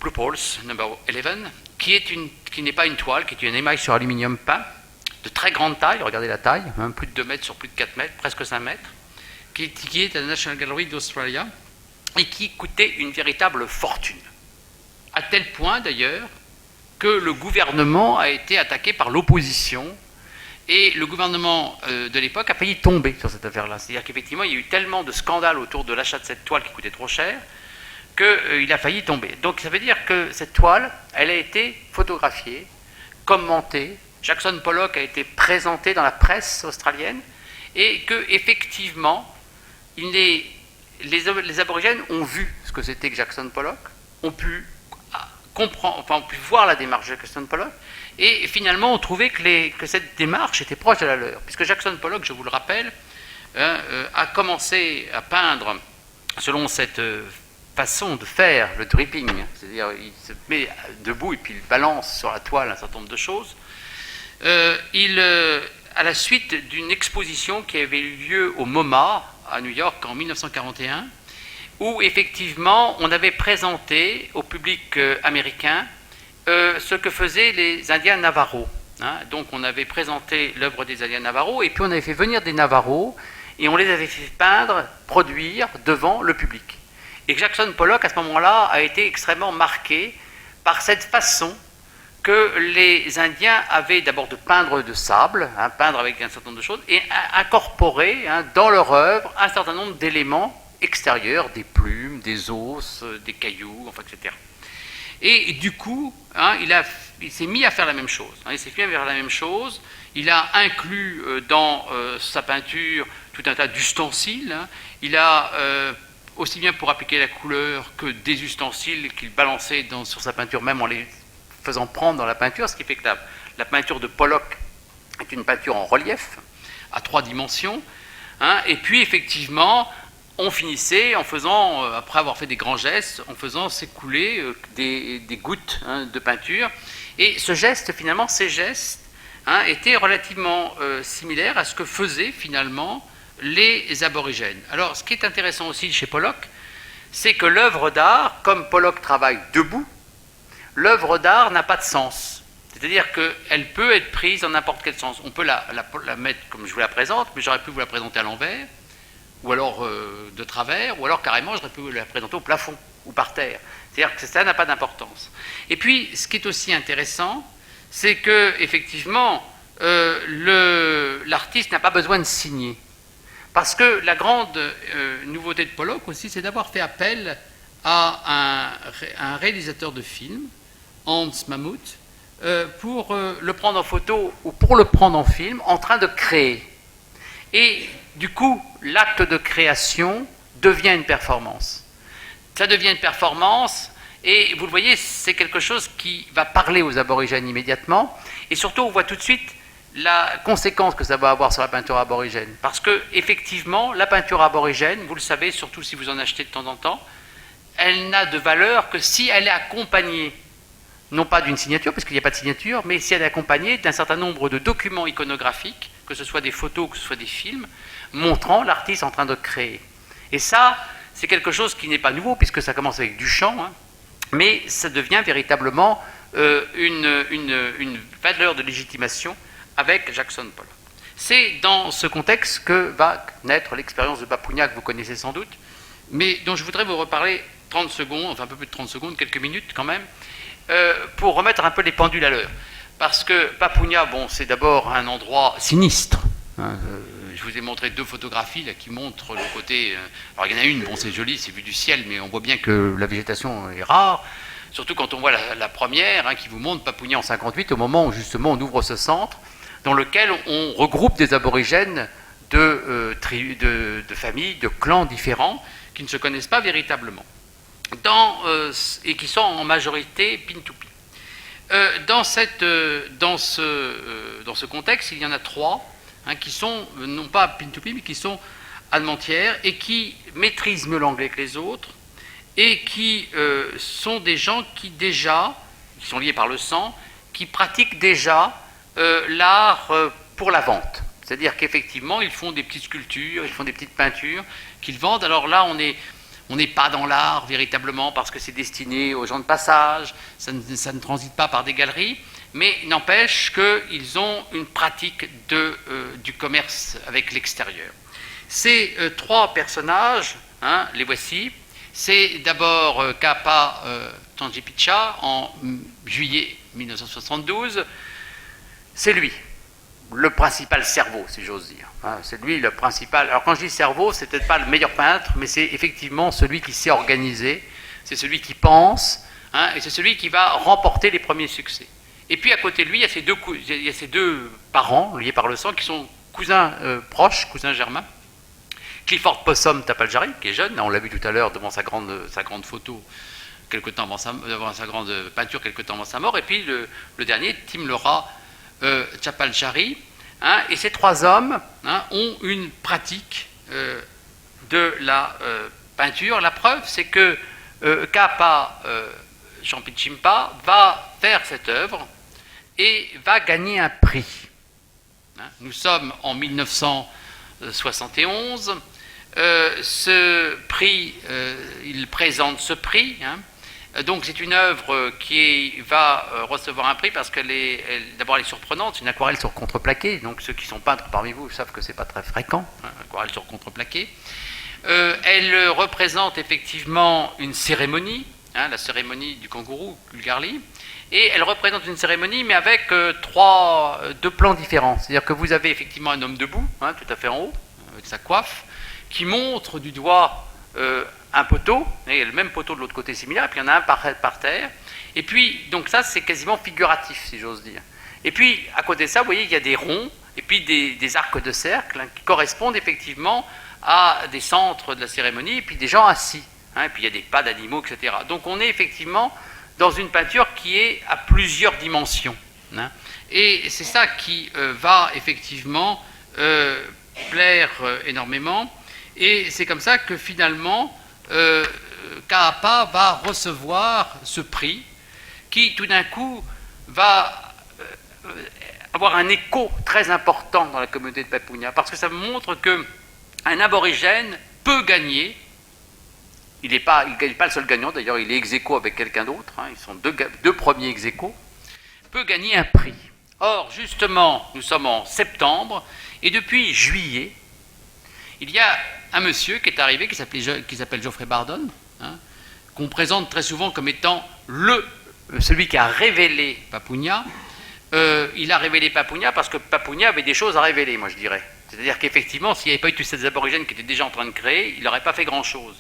Blue Poles, number 11, qui n'est pas une toile, qui est une émail sur aluminium peint, de très grande taille, regardez la taille, plus de 2 mètres sur plus de 4 mètres, presque 5 mètres, qui est à la National Gallery d'Australia, et qui coûtait une véritable fortune. À tel point d'ailleurs que le gouvernement a été attaqué par l'opposition, et le gouvernement de l'époque a failli tomber sur cette affaire-là. C'est-à-dire qu'effectivement, il y a eu tellement de scandales autour de l'achat de cette toile qui coûtait trop cher, qu'il a failli tomber. Donc ça veut dire que cette toile, elle a été photographiée, commentée, Jackson Pollock a été présenté dans la presse australienne, et qu'effectivement, les aborigènes ont vu ce que c'était que Jackson Pollock, ont pu voir la démarche de Jackson Pollock, et finalement ont trouvé que cette démarche était proche de la leur. Puisque Jackson Pollock, je vous le rappelle, a commencé à peindre selon cette façon de faire le dripping, c'est-à-dire il se met debout et puis il balance sur la toile un certain nombre de choses. Il à la suite d'une exposition qui avait eu lieu au MoMA à New York en 1941, où effectivement on avait présenté au public américain ce que faisaient les Indiens Navajo. Donc on avait présenté l'œuvre des Indiens Navajo et puis on avait fait venir des Navajos et on les avait fait peindre, produire devant le public. Et Jackson Pollock à ce moment-là a été extrêmement marqué par cette façon que les Indiens avaient d'abord de peindre de sable, peindre avec un certain nombre de choses, et incorporer dans leur œuvre un certain nombre d'éléments extérieurs, des plumes, des os, des cailloux, enfin, etc. Et du coup, il s'est mis à faire la même chose. Il a inclus dans sa peinture tout un tas d'ustensiles. Il a, aussi bien pour appliquer la couleur que des ustensiles qu'il balançait sur sa peinture, même en les faisant prendre dans la peinture, ce qui fait que la peinture de Pollock est une peinture en relief, à 3 dimensions. Et puis, effectivement, on finissait en faisant, après avoir fait des grands gestes, en faisant s'écouler des gouttes de peinture. Et ce geste, finalement, ces gestes étaient relativement similaires à ce que faisaient finalement les aborigènes. Alors, ce qui est intéressant aussi chez Pollock, c'est que l'œuvre d'art, comme Pollock travaille debout, l'œuvre d'art n'a pas de sens. C'est-à-dire qu'elle peut être prise dans n'importe quel sens. On peut la mettre comme je vous la présente, mais j'aurais pu vous la présenter à l'envers, ou alors de travers, ou alors carrément j'aurais pu la présenter au plafond ou par terre. C'est-à-dire que ça n'a pas d'importance. Et puis, ce qui est aussi intéressant, c'est que effectivement, l'artiste n'a pas besoin de signer. Parce que la grande nouveauté de Pollock aussi, c'est d'avoir fait appel à un réalisateur de films, Hans Mammoet, pour le prendre en photo ou pour le prendre en film, en train de créer. Et du coup, l'acte de création devient une performance. Ça devient une performance, et vous le voyez, c'est quelque chose qui va parler aux aborigènes immédiatement, et surtout, on voit tout de suite la conséquence que ça va avoir sur la peinture aborigène. Parce que, effectivement, la peinture aborigène, vous le savez, surtout si vous en achetez de temps en temps, elle n'a de valeur que si elle est accompagnée, non pas d'une signature, parce qu'il n'y a pas de signature, mais si elle est accompagnée d'un certain nombre de documents iconographiques, que ce soit des photos, que ce soit des films, montrant l'artiste en train de créer. Et ça, c'est quelque chose qui n'est pas nouveau, puisque ça commence avec Duchamp, mais ça devient véritablement une valeur de légitimation avec Jackson Pollock. C'est dans ce contexte que va naître l'expérience de Bapunia, que vous connaissez sans doute, mais dont je voudrais vous reparler 30 secondes, enfin un peu plus de 30 secondes, quelques minutes quand même, pour remettre un peu les pendules à l'heure. Parce que Bapunia, bon, c'est d'abord un endroit sinistre. Je vous ai montré 2 photographies là, qui montrent le côté... alors il y en a une, bon c'est joli, c'est vu du ciel, mais on voit bien que la végétation est rare. Surtout quand on voit la première, qui vous montre Bapunia en 58, au moment où justement on ouvre ce centre, dans lequel on regroupe des aborigènes de familles, de clans différents, qui ne se connaissent pas véritablement, et qui sont en majorité Pintupi. Dans ce contexte, il y en a 3 qui sont, non pas Pintupi, mais qui sont allementières, et qui maîtrisent mieux l'anglais que les autres, et qui sont des gens qui sont liés par le sang, qui pratiquent déjà l'art pour la vente. C'est-à-dire qu'effectivement, ils font des petites sculptures, ils font des petites peintures qu'ils vendent. Alors là, on n'est pas dans l'art véritablement parce que c'est destiné aux gens de passage, ça ne transite pas par des galeries, mais n'empêche qu'ils ont une pratique du commerce avec l'extérieur. Ces 3 personnages, les voici. C'est d'abord Kapa Tangipicha en juillet 1972. C'est lui, le principal cerveau, si j'ose dire. C'est lui le principal. Alors quand je dis cerveau, c'est peut-être pas le meilleur peintre, mais c'est effectivement celui qui sait organiser, c'est celui qui pense, et c'est celui qui va remporter les premiers succès. Et puis à côté de lui, il y a ses 2 parents liés par le sang qui sont cousins proches, cousins germains. Clifford Possum Tapaljari, qui est jeune, on l'a vu tout à l'heure devant sa grande photo, quelque temps avant sa grande peinture, quelque temps avant sa mort. Et puis le dernier, Tim Laura Tapaljari. Et ces 3 hommes ont une pratique de la peinture. La preuve, c'est que Kapa Champichimpa va faire cette œuvre et va gagner un prix. Nous sommes en 1971. Ce prix, il présente ce prix. Donc c'est une œuvre qui va recevoir un prix parce qu'elle est, d'abord elle est surprenante, c'est une aquarelle sur contreplaqué, donc ceux qui sont peintres parmi vous savent que c'est pas très fréquent, aquarelle sur contreplaqué. Elle représente effectivement une cérémonie, la cérémonie du kangourou, Kulgarli, et elle représente une cérémonie mais avec deux plans différents, c'est-à-dire que vous avez effectivement un homme debout, tout à fait en haut, avec sa coiffe, qui montre du doigt un poteau, et il y a le même poteau de l'autre côté similaire, et puis il y en a un par terre, et puis, donc ça c'est quasiment figuratif, si j'ose dire. Et puis, à côté de ça, vous voyez, il y a des ronds, et puis des arcs de cercle, qui correspondent effectivement à des centres de la cérémonie, et puis des gens assis, et puis il y a des pas d'animaux, etc. Donc on est effectivement dans une peinture qui est à plusieurs dimensions. Et c'est ça qui va effectivement plaire énormément, et c'est comme ça que finalement, Kaapa va recevoir ce prix qui tout d'un coup va avoir un écho très important dans la communauté de Papunya, parce que ça montre qu'un aborigène peut gagner. Il ne gagne pas le seul gagnant, d'ailleurs il est ex aequo avec quelqu'un d'autre, ils sont deux premiers ex aequo, peut gagner un prix. Or justement, nous sommes en septembre, et depuis juillet, il y a un monsieur qui est arrivé, qui s'appelle Geoffrey Bardon, qu'on présente très souvent comme étant celui qui a révélé Papunya. Il a révélé Papunya parce que Papunya avait des choses à révéler, moi je dirais. C'est-à-dire qu'effectivement, s'il n'y avait pas eu tous ces aborigènes qui étaient déjà en train de créer, il n'aurait pas fait grand-chose.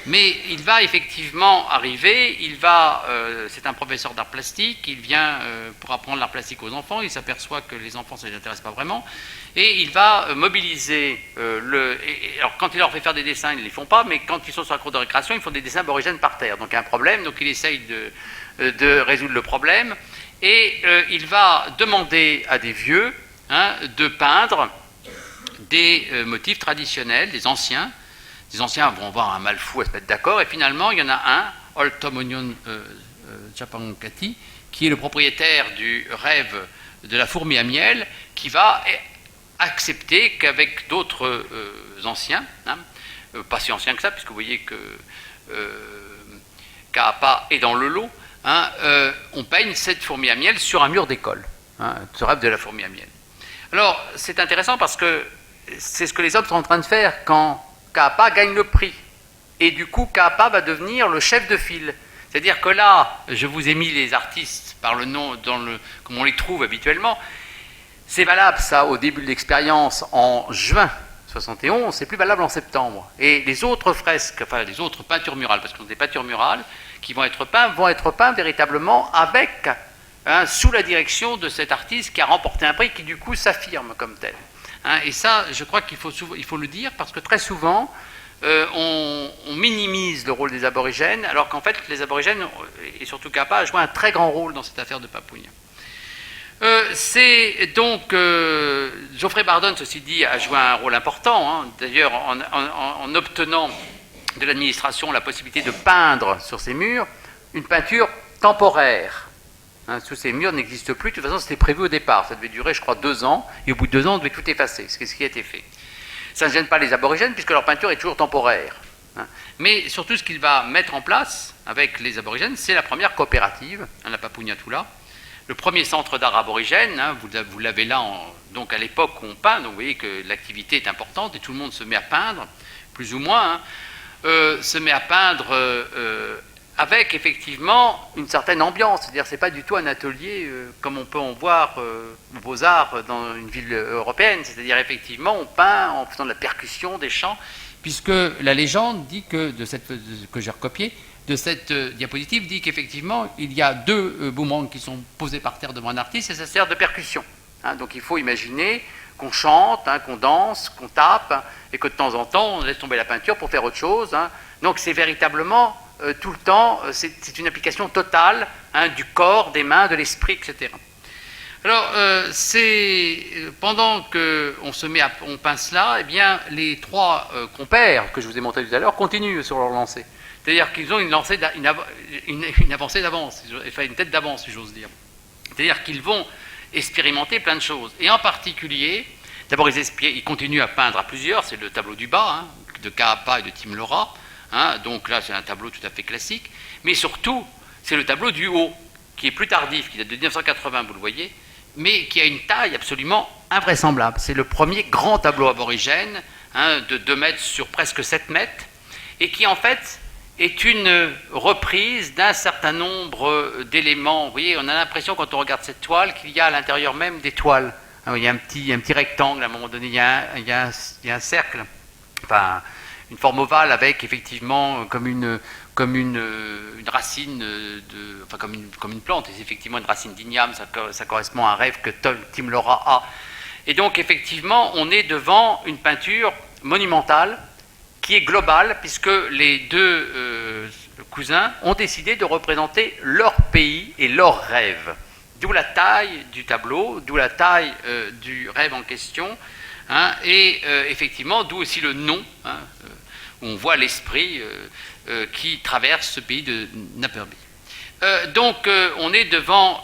Mais il va effectivement arriver, c'est un professeur d'art plastique, il vient pour apprendre l'art plastique aux enfants, il s'aperçoit que les enfants ça ne les intéresse pas vraiment, et il va mobiliser alors quand il leur fait faire des dessins, ils ne les font pas, mais quand ils sont sur la cour de récréation, ils font des dessins aborigènes par terre. Donc il y a un problème, donc il essaye de résoudre le problème, et il va demander à des vieux de peindre des motifs traditionnels, des anciens. Les anciens vont avoir un mal fou à se mettre d'accord, et finalement, il y en a un, Oltomonion Chapankati, qui est le propriétaire du rêve de la fourmi à miel, qui va accepter qu'avec d'autres anciens, pas si anciens que ça, puisque vous voyez que Kaapa est dans le lot, on peigne cette fourmi à miel sur un mur d'école, ce rêve de la fourmi à miel. Alors, c'est intéressant parce que c'est ce que les hommes sont en train de faire quand Kaapa gagne le prix. Et du coup, Kaapa va devenir le chef de file. C'est-à-dire que là, je vous ai mis les artistes par le nom, comme on les trouve habituellement. C'est valable, ça, au début de l'expérience, en juin 71, c'est plus valable en septembre. Et les autres fresques, enfin les autres peintures murales, parce qu'on a des peintures murales qui vont être peints véritablement avec, sous la direction de cet artiste qui a remporté un prix qui du coup s'affirme comme tel. Et ça, je crois qu'il faut le dire, parce que très souvent, on minimise le rôle des aborigènes, alors qu'en fait, les aborigènes, et surtout Kaapa, jouent un très grand rôle dans cette affaire de Papunya. C'est donc, Geoffrey Bardon, ceci dit, a joué un rôle important, d'ailleurs, en obtenant de l'administration la possibilité de peindre sur ces murs une peinture temporaire. Tous ces murs n'existent plus, de toute façon c'était prévu au départ, ça devait durer je crois 2 ans, et au bout de 2 ans on devait tout effacer, c'est ce qui a été fait. Ça ne gêne pas les aborigènes puisque leur peinture est toujours temporaire. Mais surtout ce qu'il va mettre en place avec les aborigènes, c'est la première coopérative, la Papunya Tula, le premier centre d'art aborigène, vous l'avez là, donc à l'époque où on peint, donc vous voyez que l'activité est importante et tout le monde se met à peindre, plus ou moins, se met à peindre avec effectivement une certaine ambiance, c'est-à-dire c'est pas du tout un atelier comme on peut en voir aux Beaux-Arts dans une ville européenne, c'est-à-dire effectivement on peint en faisant de la percussion, des chants, puisque la légende dit que, que j'ai recopié, de cette diapositive dit qu'effectivement il y a 2 boomerangs qui sont posés par terre devant un artiste et ça sert de percussion. Donc il faut imaginer qu'on chante, qu'on danse, qu'on tape, et que de temps en temps on laisse tomber la peinture pour faire autre chose. Donc c'est véritablement tout le temps, c'est une application totale du corps, des mains, de l'esprit, etc. Alors, pendant qu'on peint cela, eh bien, les 3 compères que je vous ai montrés tout à l'heure continuent sur leur lancée. C'est-à-dire qu'ils ont une avancée d'avance, enfin une tête d'avance, si j'ose dire. C'est-à-dire qu'ils vont expérimenté plein de choses. Et en particulier, d'abord, ils continuent à peindre à plusieurs, c'est le tableau du bas, hein, de Kaapa et de Tim Laura, hein, donc là c'est un tableau tout à fait classique, mais surtout, c'est le tableau du haut, qui est plus tardif, qui date de 1980, vous le voyez, mais qui a une taille absolument invraisemblable. C'est le premier grand tableau aborigène, hein, de 2 mètres sur presque 7 mètres, et qui en fait est une reprise d'un certain nombre d'éléments. Vous voyez, on a l'impression quand on regarde cette toile qu'il y a à l'intérieur même des toiles. Il y a un petit rectangle, à un moment donné, il y a un cercle, enfin une forme ovale avec effectivement comme une racine, enfin comme une plante, et c'est effectivement une racine d'igname, ça correspond à un rêve que Tim Laura a. Et donc effectivement, on est devant une peinture monumentale qui est globale, puisque les deux cousins ont décidé de représenter leur pays et leurs rêves. D'où la taille du tableau, d'où la taille du rêve en question, hein, et effectivement, d'où aussi le nom, hein, où on voit l'esprit qui traverse ce pays de Naperby. Donc on est devant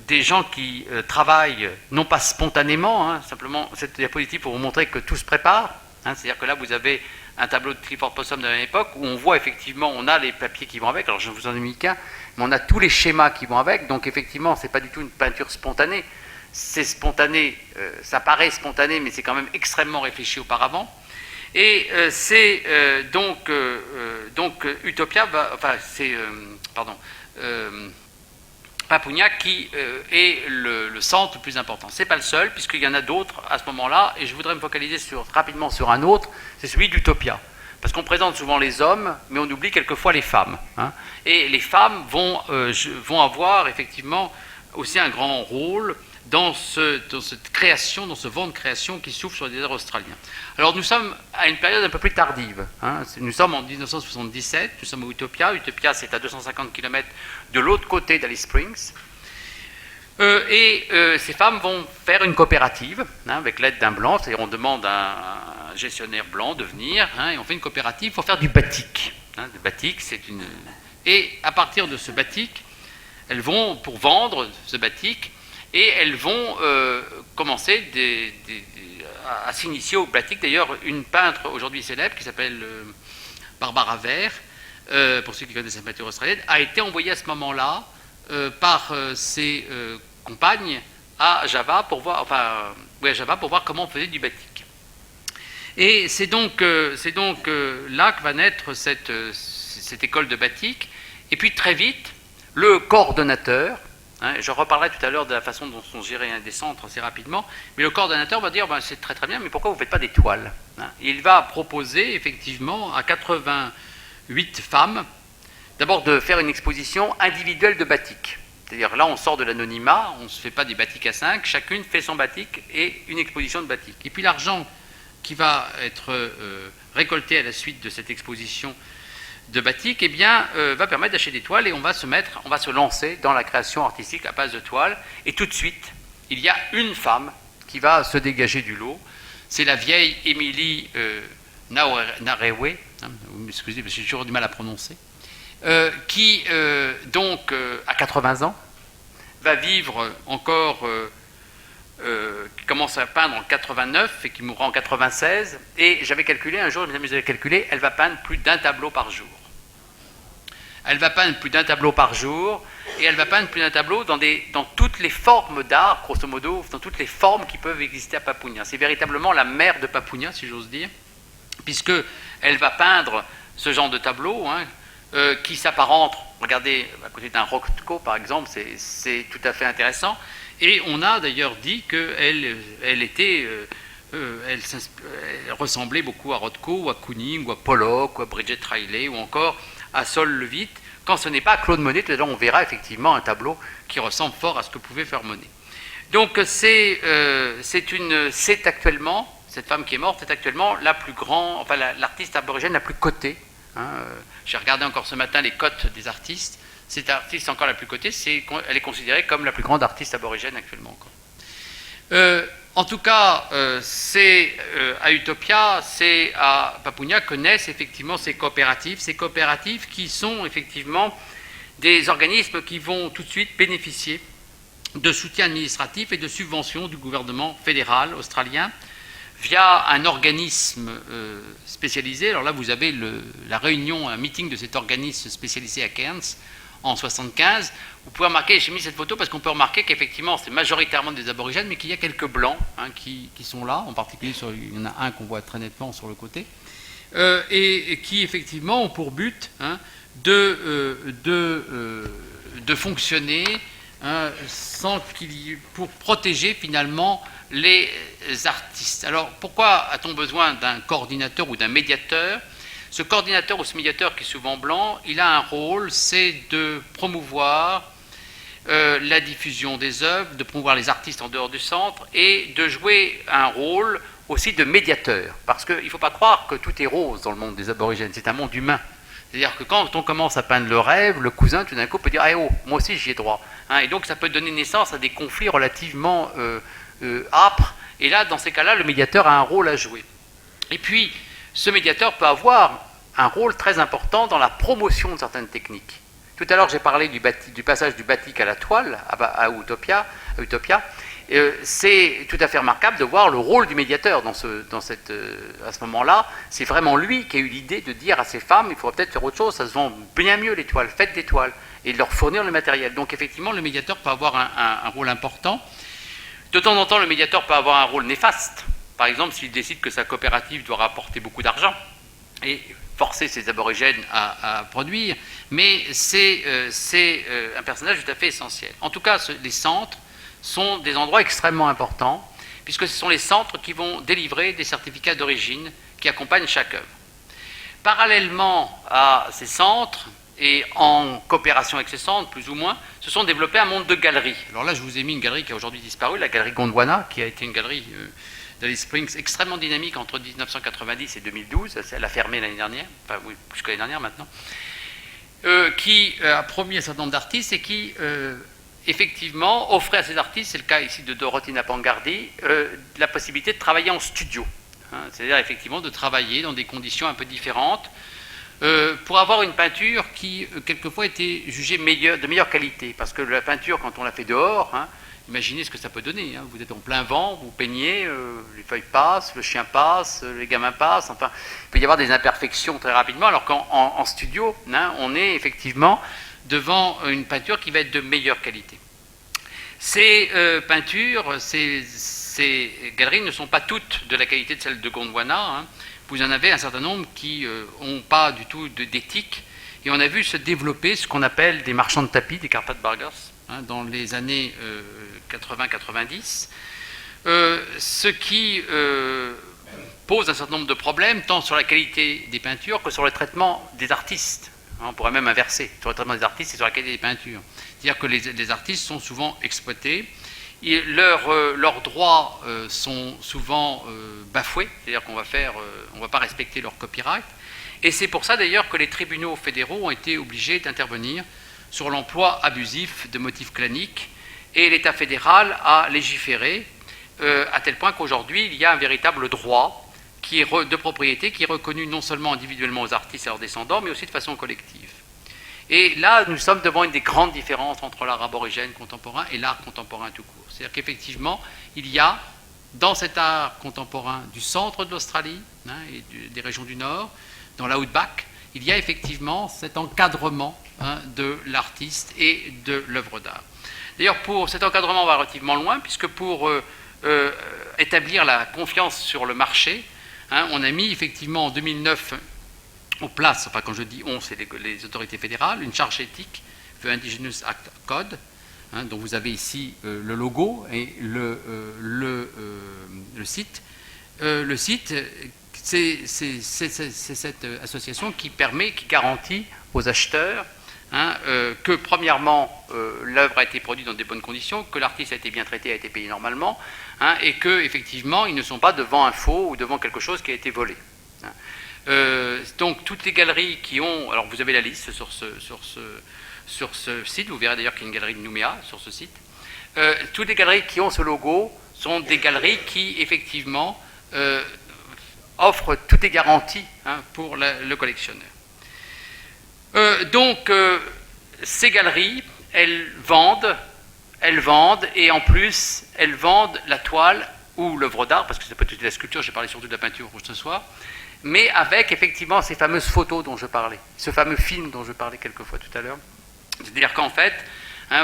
des gens qui travaillent non pas spontanément, hein, simplement cette diapositive pour vous montrer que tout se prépare, hein, c'est-à-dire que là vous avez un tableau de Clifford Possum de la même époque où on voit effectivement, on a les papiers qui vont avec, alors je ne vous en ai mis qu'un, mais on a tous les schémas qui vont avec, donc effectivement c'est pas du tout une peinture spontanée, c'est spontané, ça paraît spontané mais c'est quand même extrêmement réfléchi auparavant. Et c'est donc Utopia, Papunya qui est le centre le plus important. Ce n'est pas le seul, puisqu'il y en a d'autres à ce moment-là, et je voudrais me focaliser rapidement sur un autre, c'est celui d'Utopia. Parce qu'on présente souvent les hommes, mais on oublie quelquefois les femmes, hein. Et les femmes vont avoir effectivement aussi un grand rôle dans cette création, dans ce vent de création qui souffle sur les déserts australiens. Alors nous sommes à une période un peu plus tardive, hein. Nous sommes en 1977, nous sommes à Utopia. Utopia, c'est à 250 km de l'autre côté d'Alice Springs. Ces femmes vont faire une coopérative, hein, avec l'aide d'un blanc, c'est-à-dire on demande à un gestionnaire blanc de venir, hein, et on fait une coopérative pour faire du batik. Hein. Le batik, c'est une... Et à partir de ce batik, elles vont, pour vendre ce batik, et elles vont commencer à s'initier au batik. D'ailleurs, une peintre aujourd'hui célèbre qui s'appelle Barbara Vere, pour ceux qui connaissent la peinture australienne, a été envoyée à ce moment-là par ses compagnes à Java pour voir, comment on faisait du batik. Et c'est donc là que va naître cette école de batik. Et puis très vite, le coordonnateur, hein, je reparlerai tout à l'heure de la façon dont sont gérés des centres assez rapidement, mais le coordonnateur va dire c'est très très bien, mais pourquoi vous ne faites pas des toiles, hein? Il va proposer effectivement à 88 femmes d'abord de faire une exposition individuelle de batik. C'est-à-dire là on sort de l'anonymat, on ne se fait pas des batiks à 5, chacune fait son batik et une exposition de batik. Et puis l'argent qui va être récolté à la suite de cette exposition de batik, eh bien, va permettre d'acheter des toiles et on va se lancer dans la création artistique à base de toiles. Et tout de suite, il y a une femme qui va se dégager du lot. C'est la vieille Émilie Narewe, hein, vous m'excusez parce que j'ai toujours du mal à prononcer, qui donc à 80 ans va vivre encore, qui commence à peindre en 89 et qui mourra en 96. Et j'avais calculé un jour, je m'amusais à calculer, elle va peindre plus d'1 tableau par jour. Elle va peindre plus d'1 tableau par jour, et elle va peindre plus d'1 tableau dans toutes les formes d'art, grosso modo, dans toutes les formes qui peuvent exister à Papunya. C'est véritablement la mère de Papunya, si j'ose dire, puisqu'elle va peindre ce genre de tableau, hein, qui s'apparente, regardez, à côté d'un Rothko par exemple, c'est tout à fait intéressant. Et on a d'ailleurs dit qu'elle ressemblait beaucoup à Rothko, ou à Kooning, ou à Pollock, ou à Bridget Riley, ou encore à Sol Levitt, quand ce n'est pas Claude Monet. Tout à l'heure on verra effectivement un tableau qui ressemble fort à ce que pouvait faire Monet. Donc c'est actuellement, cette femme qui est morte, c'est actuellement la plus grande, enfin l'artiste aborigène la plus cotée. Hein. J'ai regardé encore ce matin les cotes des artistes. Cette artiste encore la plus cotée, elle est considérée comme la plus grande artiste aborigène actuellement encore. En tout cas, c'est à Utopia, c'est à Papunya que naissent effectivement ces coopératives qui sont effectivement des organismes qui vont tout de suite bénéficier de soutien administratif et de subvention du gouvernement fédéral australien via un organisme spécialisé. Alors là, vous avez la réunion, un meeting de cet organisme spécialisé à Cairns en 1975. Vous pouvez remarquer, j'ai mis cette photo parce qu'on peut remarquer qu'effectivement, c'est majoritairement des aborigènes, mais qu'il y a quelques blancs qui sont là, en particulier, il y en a un qu'on voit très nettement sur le côté, et qui effectivement ont pour but de fonctionner sans pour protéger finalement les artistes. Alors pourquoi a-t-on besoin d'un coordinateur ou d'un médiateur? Ce coordinateur ou ce médiateur qui est souvent blanc, il a un rôle, c'est de promouvoir la diffusion des œuvres, de promouvoir les artistes en dehors du centre et de jouer un rôle aussi de médiateur. Parce qu'il ne faut pas croire que tout est rose dans le monde des aborigènes, c'est un monde humain. C'est-à-dire que quand on commence à peindre le rêve, le cousin tout d'un coup peut dire « Ah oh, moi aussi j'y ai droit ». Et donc ça peut donner naissance à des conflits relativement âpres. Et là, dans ces cas-là, le médiateur a un rôle à jouer. Et puis, ce médiateur peut avoir un rôle très important dans la promotion de certaines techniques. Tout à l'heure, j'ai parlé du passage du batik à la toile, à Utopia. C'est tout à fait remarquable de voir le rôle du médiateur à ce moment-là. C'est vraiment lui qui a eu l'idée de dire à ces femmes, il faudrait peut-être faire autre chose, ça se vend bien mieux les toiles, faites des toiles, et de leur fournir le matériel. Donc effectivement, le médiateur peut avoir un rôle important. De temps en temps, le médiateur peut avoir un rôle néfaste. Par exemple, s'il décide que sa coopérative doit rapporter beaucoup d'argent et forcer ses aborigènes à produire, mais c'est un personnage tout à fait essentiel. En tout cas, les centres sont des endroits extrêmement importants, puisque ce sont les centres qui vont délivrer des certificats d'origine qui accompagnent chaque œuvre. Parallèlement à ces centres, et en coopération avec ces centres, plus ou moins, se sont développés un monde de galeries. Alors là, je vous ai mis une galerie qui a aujourd'hui disparu, la galerie Gondwana, qui a été une galerie d'Alice Springs extrêmement dynamique entre 1990 et 2012. Elle a fermé l'année dernière, enfin oui, jusqu'à l'année dernière maintenant, qui a promis un certain nombre d'artistes et qui, effectivement, offrait à ces artistes, c'est le cas ici de Dorothy Napangardi, la possibilité de travailler en studio. C'est-à-dire, effectivement, de travailler dans des conditions un peu différentes, pour avoir une peinture qui, quelquefois, était jugée de meilleure qualité. Parce que la peinture, quand on la fait dehors, imaginez ce que ça peut donner. Vous êtes en plein vent, vous peignez, les feuilles passent, le chien passe, les gamins passent. Enfin, il peut y avoir des imperfections très rapidement, alors qu'en studio, on est effectivement devant une peinture qui va être de meilleure qualité. Ces peintures, ces galeries ne sont pas toutes de la qualité de celles de Gondwana. Vous en avez un certain nombre qui n'ont pas du tout d'éthique. Et on a vu se développer ce qu'on appelle des marchands de tapis, des carpetbaggers, dans les années 80-90. Ce qui pose un certain nombre de problèmes, tant sur la qualité des peintures que sur le traitement des artistes. On pourrait même inverser, sur le traitement des artistes et sur la qualité des peintures. C'est-à-dire que les artistes sont souvent exploités. Leurs droits sont souvent bafoués, c'est-à-dire qu'on on va pas respecter leur copyright. Et c'est pour ça d'ailleurs que les tribunaux fédéraux ont été obligés d'intervenir sur l'emploi abusif de motifs claniques, et l'État fédéral a légiféré à tel point qu'aujourd'hui il y a un véritable droit de propriété qui est reconnu non seulement individuellement aux artistes et à leurs descendants, mais aussi de façon collective. Et là, nous sommes devant une des grandes différences entre l'art aborigène contemporain et l'art contemporain tout court. C'est-à-dire qu'effectivement, il y a, dans cet art contemporain du centre de l'Australie et des régions du Nord, dans l'outback, il y a effectivement cet encadrement de l'artiste et de l'œuvre d'art. D'ailleurs, pour cet encadrement va relativement loin, puisque pour établir la confiance sur le marché, on a mis effectivement en 2009 en place, enfin quand je dis on, c'est les autorités fédérales, une charte éthique, The Indigenous Act Code, dont vous avez ici le logo et le site. Le site, c'est cette association qui garantit aux acheteurs que premièrement l'œuvre a été produite dans des bonnes conditions, que l'artiste a été bien traité, a été payé normalement, et qu'effectivement ils ne sont pas devant un faux ou devant quelque chose qui a été volé. Donc toutes les galeries qui ont, alors vous avez la liste sur ce site, vous verrez d'ailleurs qu'il y a une galerie de Nouméa sur ce site, toutes les galeries qui ont ce logo sont des galeries qui effectivement offrent toutes les garanties pour le collectionneur. Donc ces galeries, elles vendent elles vendent, et en plus, elles vendent la toile ou l'œuvre d'art, parce que c'est pas tout de la sculpture, j'ai parlé surtout de la peinture ce soir, mais avec effectivement ces fameuses photos dont je parlais, ce fameux film dont je parlais quelquefois tout à l'heure. C'est-à-dire qu'en fait,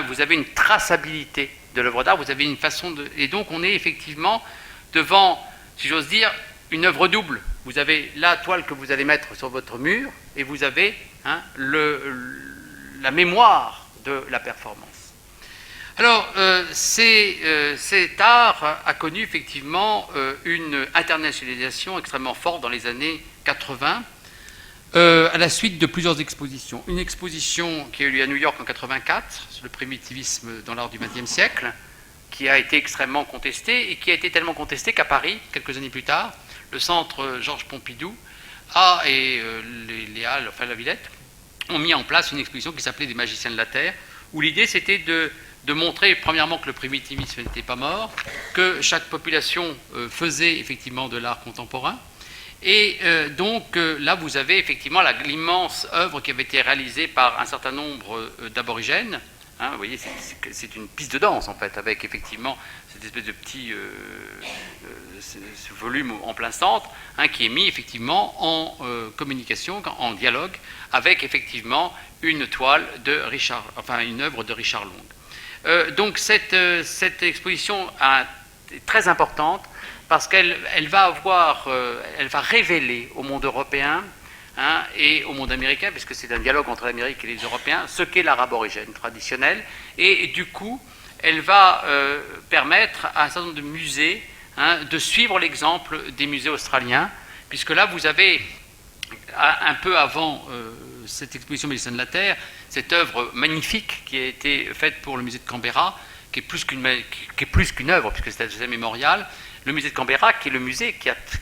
vous avez une traçabilité de l'œuvre d'art, vous avez une façon de... Et donc on est effectivement devant, si j'ose dire, une œuvre double. Vous avez la toile que vous allez mettre sur votre mur, et vous avez la mémoire de la performance. Alors, cet art a connu effectivement une internationalisation extrêmement forte dans les années 80, à la suite de plusieurs expositions. Une exposition qui a eu lieu à New York en 84, sur le primitivisme dans l'art du XXe siècle, qui a été extrêmement contestée, et qui a été tellement contestée qu'à Paris, quelques années plus tard, le centre Georges Pompidou et les Halles, enfin la Villette, ont mis en place une exposition qui s'appelait Des magiciens de la Terre, où l'idée c'était de montrer premièrement que le primitivisme n'était pas mort, que chaque population faisait effectivement de l'art contemporain. Et donc là vous avez effectivement l'immense œuvre qui avait été réalisée par un certain nombre d'aborigènes. Vous voyez, c'est une piste de danse en fait, avec effectivement cette espèce de petit ce volume en plein centre, qui est mis effectivement en communication, en dialogue avec effectivement une toile de une œuvre de Richard Long. Donc cette exposition est très importante parce qu'elle va révéler au monde européen et au monde américain, puisque c'est un dialogue entre l'Amérique et les Européens, ce qu'est l'art aborigène traditionnel, et du coup, elle va permettre à un certain nombre de musées de suivre l'exemple des musées australiens, puisque là, vous avez, un peu avant cette exposition Magiciens de la Terre, cette œuvre magnifique qui a été faite pour le musée de Canberra, qui est plus qu'une œuvre, puisque c'est un mémorial. Le musée de Canberra, qui est le musée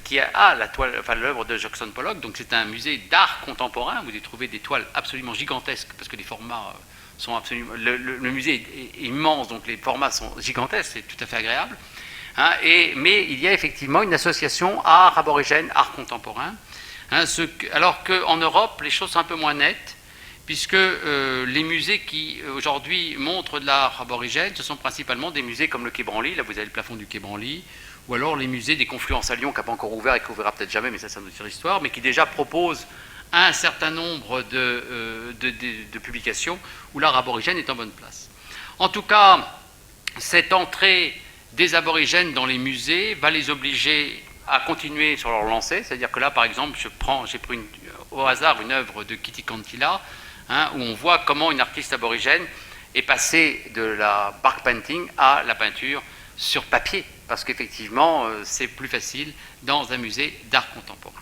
qui a la toile, enfin l'œuvre de Jackson Pollock, donc c'est un musée d'art contemporain. Vous y trouvez des toiles absolument gigantesques, parce que les formats sont absolument... Le musée est immense, donc les formats sont gigantesques, c'est tout à fait agréable. Mais il y a effectivement une association art aborigène, art contemporain, alors qu'en Europe, les choses sont un peu moins nettes, puisque les musées qui aujourd'hui montrent de l'art aborigène, ce sont principalement des musées comme le Quai Branly, là vous avez le plafond du Quai Branly, ou alors les musées des Confluences à Lyon, qui n'a pas encore ouvert et qui ouvrira peut-être jamais, mais ça c'est une autre histoire, mais qui déjà proposent un certain nombre de publications où l'art aborigène est en bonne place. En tout cas, cette entrée des aborigènes dans les musées va les obliger à continuer sur leur lancée, c'est-à-dire que là par exemple j'ai pris au hasard une œuvre de Kitty Cantilla, où on voit comment une artiste aborigène est passée de la bark painting à la peinture sur papier, parce qu'effectivement c'est plus facile dans un musée d'art contemporain.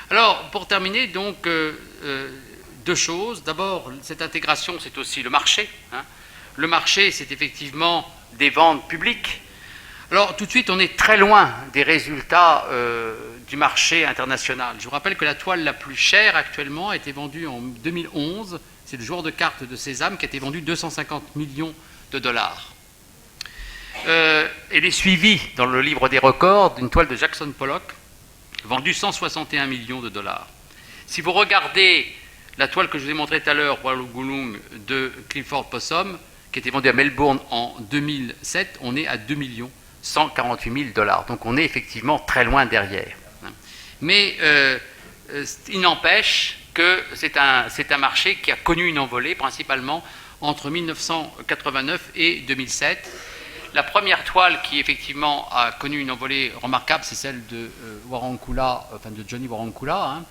Alors pour terminer, donc deux choses. D'abord, cette intégration, c'est aussi le marché. Le marché, c'est effectivement des ventes publiques. Alors tout de suite, on est très loin des résultats du marché international. Je vous rappelle que la toile la plus chère actuellement a été vendue en 2011. C'est le joueur de cartes de Sésame qui a été vendu 250 millions de dollars. Elle est suivie dans le livre des records d'une toile de Jackson Pollock, vendue 161 millions de dollars. Si vous regardez la toile que je vous ai montrée tout à l'heure, Walugulung de Clifford Possum, qui a été vendue à Melbourne en 2007, on est à 2 148 000 dollars. Donc on est effectivement très loin derrière. Mais il n'empêche que c'est un marché qui a connu une envolée, principalement entre 1989 et 2007. La première toile qui effectivement a connu une envolée remarquable, c'est celle de de Johnny Warankula,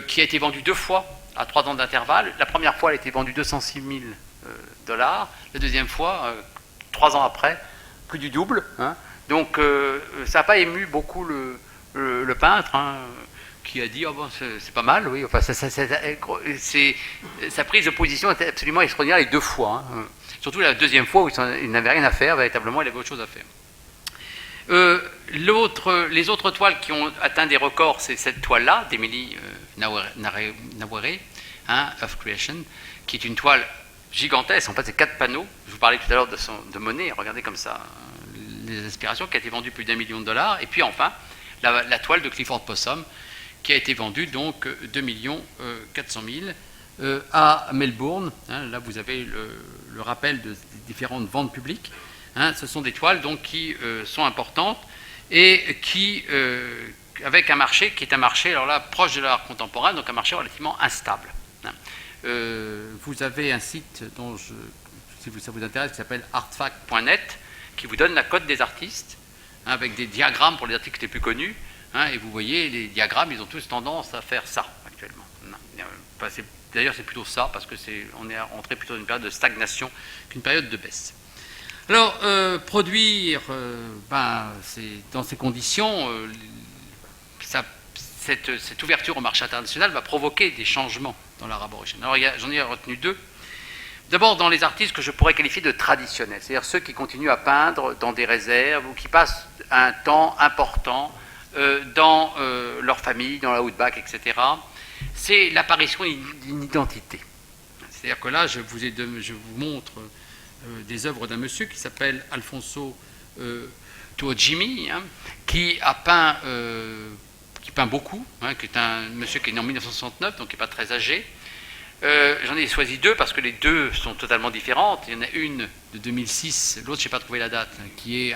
qui a été vendue 2 fois à 3 ans d'intervalle. La première fois, elle a été vendue 206 000 dollars. La deuxième fois, 3 ans après, plus du double. Donc ça n'a pas ému beaucoup le peintre, qui a dit « oh bon, c'est pas mal, oui ». Enfin, sa prise de position était absolument extraordinaire les 2 fois. Surtout la deuxième fois où il n'avait rien à faire, véritablement, il avait autre chose à faire. Les autres toiles qui ont atteint des records, c'est cette toile-là, d'Emily Nawere, of Creation, qui est une toile gigantesque. En fait, c'est 4 panneaux. Je vous parlais tout à l'heure de Monet, regardez comme ça, les inspirations, qui a été vendue plus d'1 million de dollars. Et puis enfin, la toile de Clifford Possum, qui a été vendue donc 2 400 000. à Melbourne. Là, vous avez le rappel des différentes ventes publiques. Ce sont des toiles donc, qui sont importantes et qui, avec un marché qui est un marché, alors là, proche de l'art contemporain, donc un marché relativement instable. Vous avez un site dont, si ça vous intéresse, qui s'appelle artfact.net, qui vous donne la cote des artistes, avec des diagrammes pour les artistes les plus connus. Et vous voyez, les diagrammes, ils ont tous tendance à faire ça, actuellement. D'ailleurs, c'est plutôt ça, parce qu'on est entré plutôt dans une période de stagnation qu'une période de baisse. Alors, produire, dans ces conditions, cette ouverture au marché international va provoquer des changements dans l'art aborigène. Alors, j'en ai retenu deux. D'abord, dans les artistes que je pourrais qualifier de traditionnels, c'est-à-dire ceux qui continuent à peindre dans des réserves ou qui passent un temps important dans leur famille, dans la Outback, etc. C'est l'apparition d'une identité. C'est-à-dire que là, je vous montre des œuvres d'un monsieur qui s'appelle Alfonso Tuojimi, qui peint beaucoup, qui est un monsieur qui est né en 1969, donc qui n'est pas très âgé. J'en ai choisi deux parce que les deux sont totalement différentes. Il y en a une de 2006, l'autre, je n'ai pas trouvé la date, qui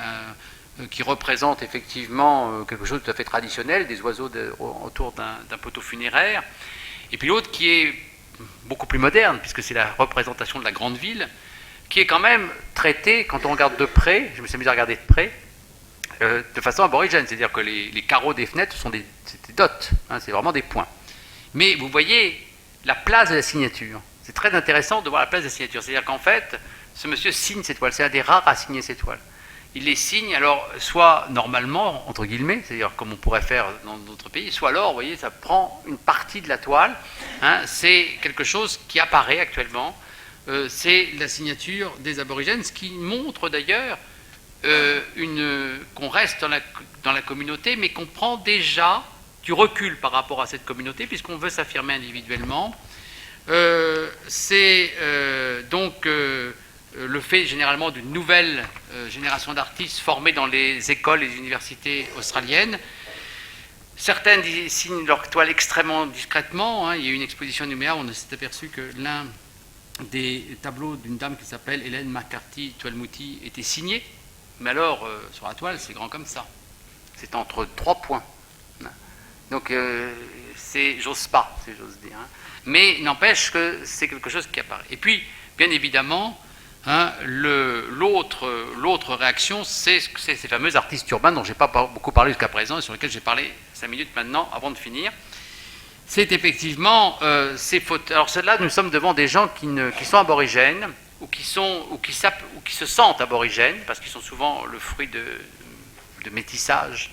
représente effectivement quelque chose de tout à fait traditionnel, des oiseaux autour d'un poteau funéraire. Et puis l'autre qui est beaucoup plus moderne, puisque c'est la représentation de la grande ville, qui est quand même traitée, quand on regarde de près, je me suis amusé à regarder de près, de façon aborigène. C'est-à-dire que les carreaux des fenêtres sont des dots, c'est vraiment des points. Mais vous voyez la place de la signature. C'est très intéressant de voir la place de la signature. C'est-à-dire qu'en fait, ce monsieur signe ses toiles. C'est un des rares à signer ses toiles. Il les signe, alors, soit normalement, entre guillemets, c'est-à-dire comme on pourrait faire dans d'autres pays, soit alors, vous voyez, ça prend une partie de la toile. C'est quelque chose qui apparaît actuellement. C'est la signature des aborigènes, ce qui montre d'ailleurs qu'on reste dans la communauté, mais qu'on prend déjà du recul par rapport à cette communauté, puisqu'on veut s'affirmer individuellement. C'est donc le fait généralement d'une nouvelle génération d'artistes formés dans les écoles et les universités australiennes. Certaines signent leur toile extrêmement discrètement. Il y a eu une exposition à Nouméa où on s'est aperçu que l'un des tableaux d'une dame qui s'appelle Hélène McCarthy Tuelmuti était signé. Mais alors, sur la toile, c'est grand comme ça. C'est entre 3 points. Donc, j'ose pas, si j'ose dire. Mais n'empêche que c'est quelque chose qui apparaît. Et puis, bien évidemment, l'autre réaction, c'est ces fameux artistes urbains dont je n'ai pas beaucoup parlé jusqu'à présent et sur lesquels j'ai parlé 5 minutes maintenant avant de finir. C'est effectivement ces photos. Alors, celles-là, nous sommes devant des gens qui sont aborigènes ou qui se sentent aborigènes, parce qu'ils sont souvent le fruit de métissage,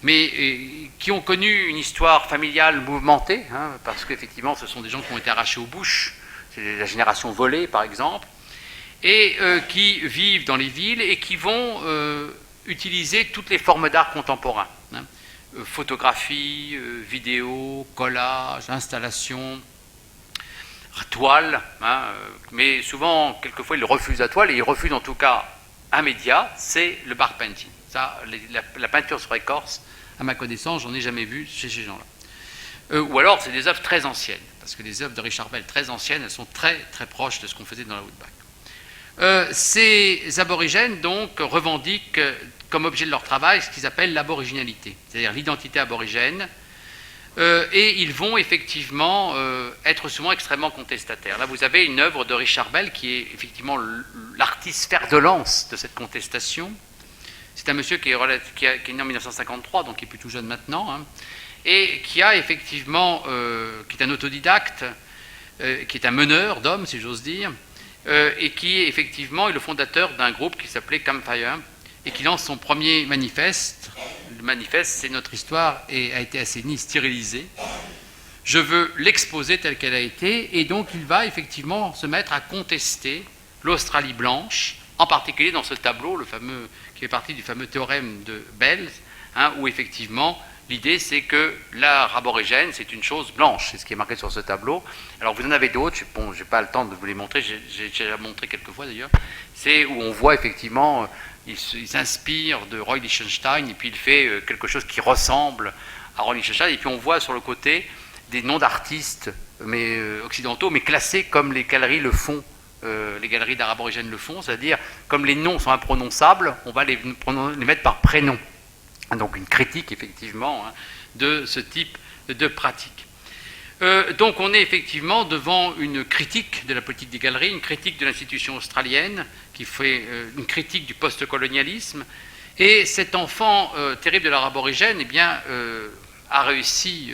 mais qui ont connu une histoire familiale mouvementée, parce qu'effectivement, ce sont des gens qui ont été arrachés aux bouches, c'est la génération volée, par exemple, et qui vivent dans les villes et qui vont utiliser toutes les formes d'art contemporain. Photographie, vidéo, collage, installation, toile, mais souvent, quelquefois, ils refusent la toile, et ils refusent en tout cas un média, c'est le bar painting. Ça, la peinture sur écorce, à ma connaissance, j'en ai jamais vu chez ces gens-là. Ou alors, c'est des œuvres très anciennes, parce que les œuvres de Richard Bell très anciennes, elles sont très très proches de ce qu'on faisait dans la Outback. Ces aborigènes, donc, revendiquent comme objet de leur travail ce qu'ils appellent l'aboriginalité, c'est-à-dire l'identité aborigène, et ils vont effectivement être souvent extrêmement contestataires. Là, vous avez une œuvre de Richard Bell qui est effectivement l'artiste fer de lance de cette contestation. C'est un monsieur qui est né en 1953, donc qui est plus tout jeune maintenant, et qui a effectivement, qui est un autodidacte, qui est un meneur d'hommes, si j'ose dire, et qui effectivement est le fondateur d'un groupe qui s'appelait Campfire, et qui lance son premier manifeste. Le manifeste, c'est notre histoire et a été assainie, stérilisée. Je veux l'exposer telle qu'elle a été, et donc il va effectivement se mettre à contester l'Australie blanche, en particulier dans ce tableau, le fameux, qui fait partie du fameux théorème de Bell, où effectivement l'idée c'est que l'art aborigène c'est une chose blanche, c'est ce qui est marqué sur ce tableau. Alors vous en avez d'autres, bon, je n'ai pas le temps de vous les montrer, j'ai déjà montré quelques fois d'ailleurs, c'est où on voit effectivement, il s'inspire de Roy Lichtenstein et puis il fait quelque chose qui ressemble à Roy Lichtenstein, et puis on voit sur le côté des noms d'artistes occidentaux, mais classés comme les galeries le font, les galeries d'art aborigène le font, c'est-à-dire comme les noms sont imprononçables, on va les mettre par prénom. Donc une critique effectivement de ce type de pratique. Donc on est effectivement devant une critique de la politique des galeries, une critique de l'institution australienne, qui fait une critique du post-colonialisme, et cet enfant terrible de l'art aborigène a réussi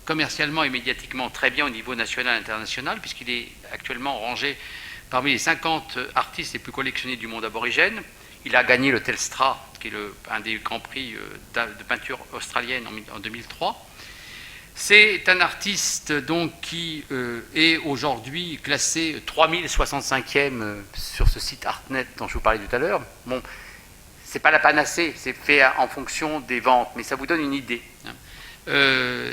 commercialement et médiatiquement très bien au niveau national et international, puisqu'il est actuellement rangé parmi les 50 artistes les plus collectionnés du monde aborigène. Il a gagné le Telstra, qui est un des grands prix de peinture australienne en 2003. C'est un artiste donc qui est aujourd'hui classé 3065e sur ce site Artnet dont je vous parlais tout à l'heure. Bon, c'est pas la panacée, c'est fait en fonction des ventes, mais ça vous donne une idée.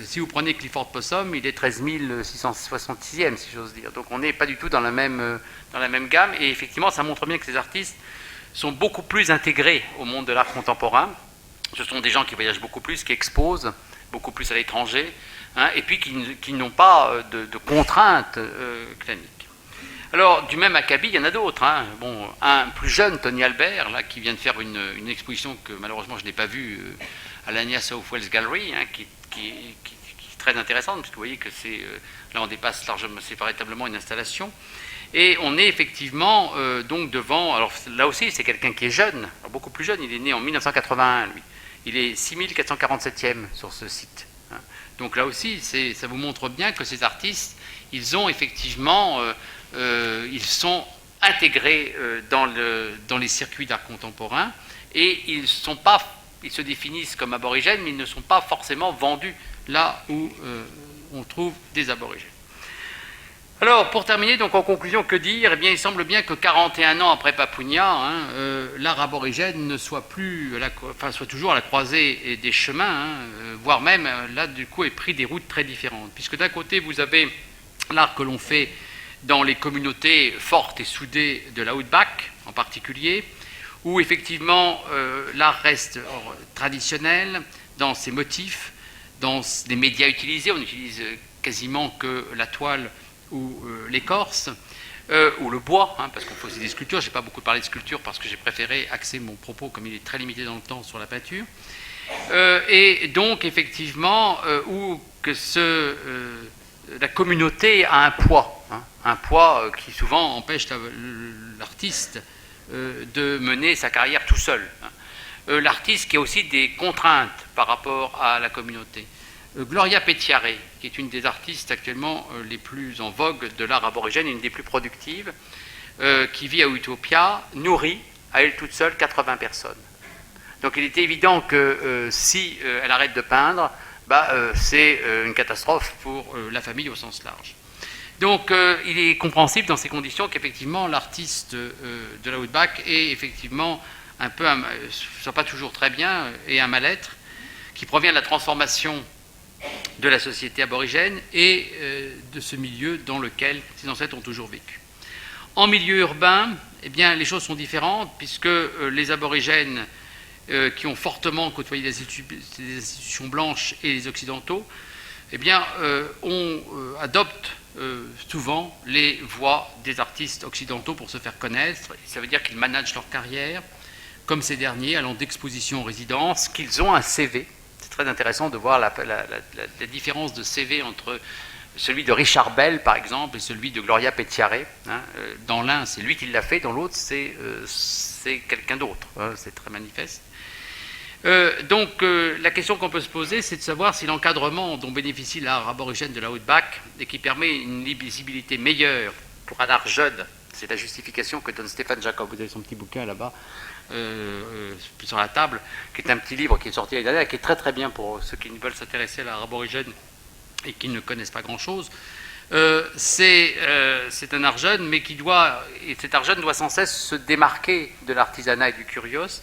Si vous prenez Clifford Possum, il est 13 666e, si j'ose dire. Donc on n'est pas du tout dans la même gamme, et effectivement ça montre bien que ces artistes sont beaucoup plus intégrés au monde de l'art contemporain. Ce sont des gens qui voyagent beaucoup plus, qui exposent beaucoup plus à l'étranger, et puis qui n'ont pas de contraintes claniques. Alors, du même acabit, il y en a d'autres. Bon, un plus jeune, Tony Albert, là, qui vient de faire une exposition que malheureusement je n'ai pas vue à l'Anya South Wales Gallery, qui est très intéressante, puisque vous voyez que là on dépasse largement, c'est véritablement une installation. Et on est effectivement donc devant, alors là aussi c'est quelqu'un qui est jeune, beaucoup plus jeune, il est né en 1981 lui. Il est 6447e sur ce site. Donc là aussi, ça vous montre bien que ces artistes, ils ont effectivement, ils sont intégrés dans les circuits d'art contemporain, et ils se définissent comme aborigènes, mais ils ne sont pas forcément vendus là où on trouve des aborigènes. Alors, pour terminer, donc en conclusion, que dire ? Eh bien, il semble bien que 41 ans après Papounia, l'art aborigène soit toujours à la croisée des chemins, voire même, là, du coup, ait pris des routes très différentes. Puisque d'un côté, vous avez l'art que l'on fait dans les communautés fortes et soudées de l'Outback, en particulier, où effectivement, l'art reste traditionnel dans ses motifs, dans les médias utilisés. On n'utilise quasiment que la toile ou l'écorce, ou le bois, parce qu'on fait aussi des sculptures. Je n'ai pas beaucoup parlé de sculpture parce que j'ai préféré axer mon propos, comme il est très limité dans le temps, sur la peinture. Et donc, effectivement, où que la communauté a un poids qui souvent empêche l'artiste de mener sa carrière tout seul. L'artiste qui a aussi des contraintes par rapport à la communauté. Gloria Pettiare, qui est une des artistes actuellement les plus en vogue de l'art aborigène, une des plus productives, qui vit à Utopia, nourrit à elle toute seule 80 personnes. Donc il était évident que si elle arrête de peindre, c'est une catastrophe pour la famille au sens large. Donc il est compréhensible dans ces conditions qu'effectivement l'artiste de la Outback est effectivement un peu, soit pas toujours très bien, et un mal-être qui provient de la transformation de la société aborigène et de ce milieu dans lequel ses ancêtres ont toujours vécu. En milieu urbain, eh bien, les choses sont différentes, puisque les aborigènes qui ont fortement côtoyé les institutions blanches et les occidentaux, eh bien, adoptent souvent les voies des artistes occidentaux pour se faire connaître. Ça veut dire qu'ils managent leur carrière, comme ces derniers, allant d'exposition en résidence, qu'ils ont un CV. C'est très intéressant de voir la différence de CV entre celui de Richard Bell, par exemple, et celui de Gloria Pettiare. Dans l'un, c'est lui qui l'a fait, dans l'autre, c'est quelqu'un d'autre. C'est très manifeste. Donc, la question qu'on peut se poser, c'est de savoir si l'encadrement dont bénéficie l'art aborigène de la Outback, et qui permet une lisibilité meilleure pour un art jeune, c'est la justification que donne Stéphane Jacob. Vous avez son petit bouquin là-bas, sur la table, qui est un petit livre qui est sorti l'année dernière, qui est très très bien pour ceux qui veulent s'intéresser à l'art aborigène et qui ne connaissent pas grand-chose. C'est un art jeune, mais cet art jeune doit sans cesse se démarquer de l'artisanat et du curios.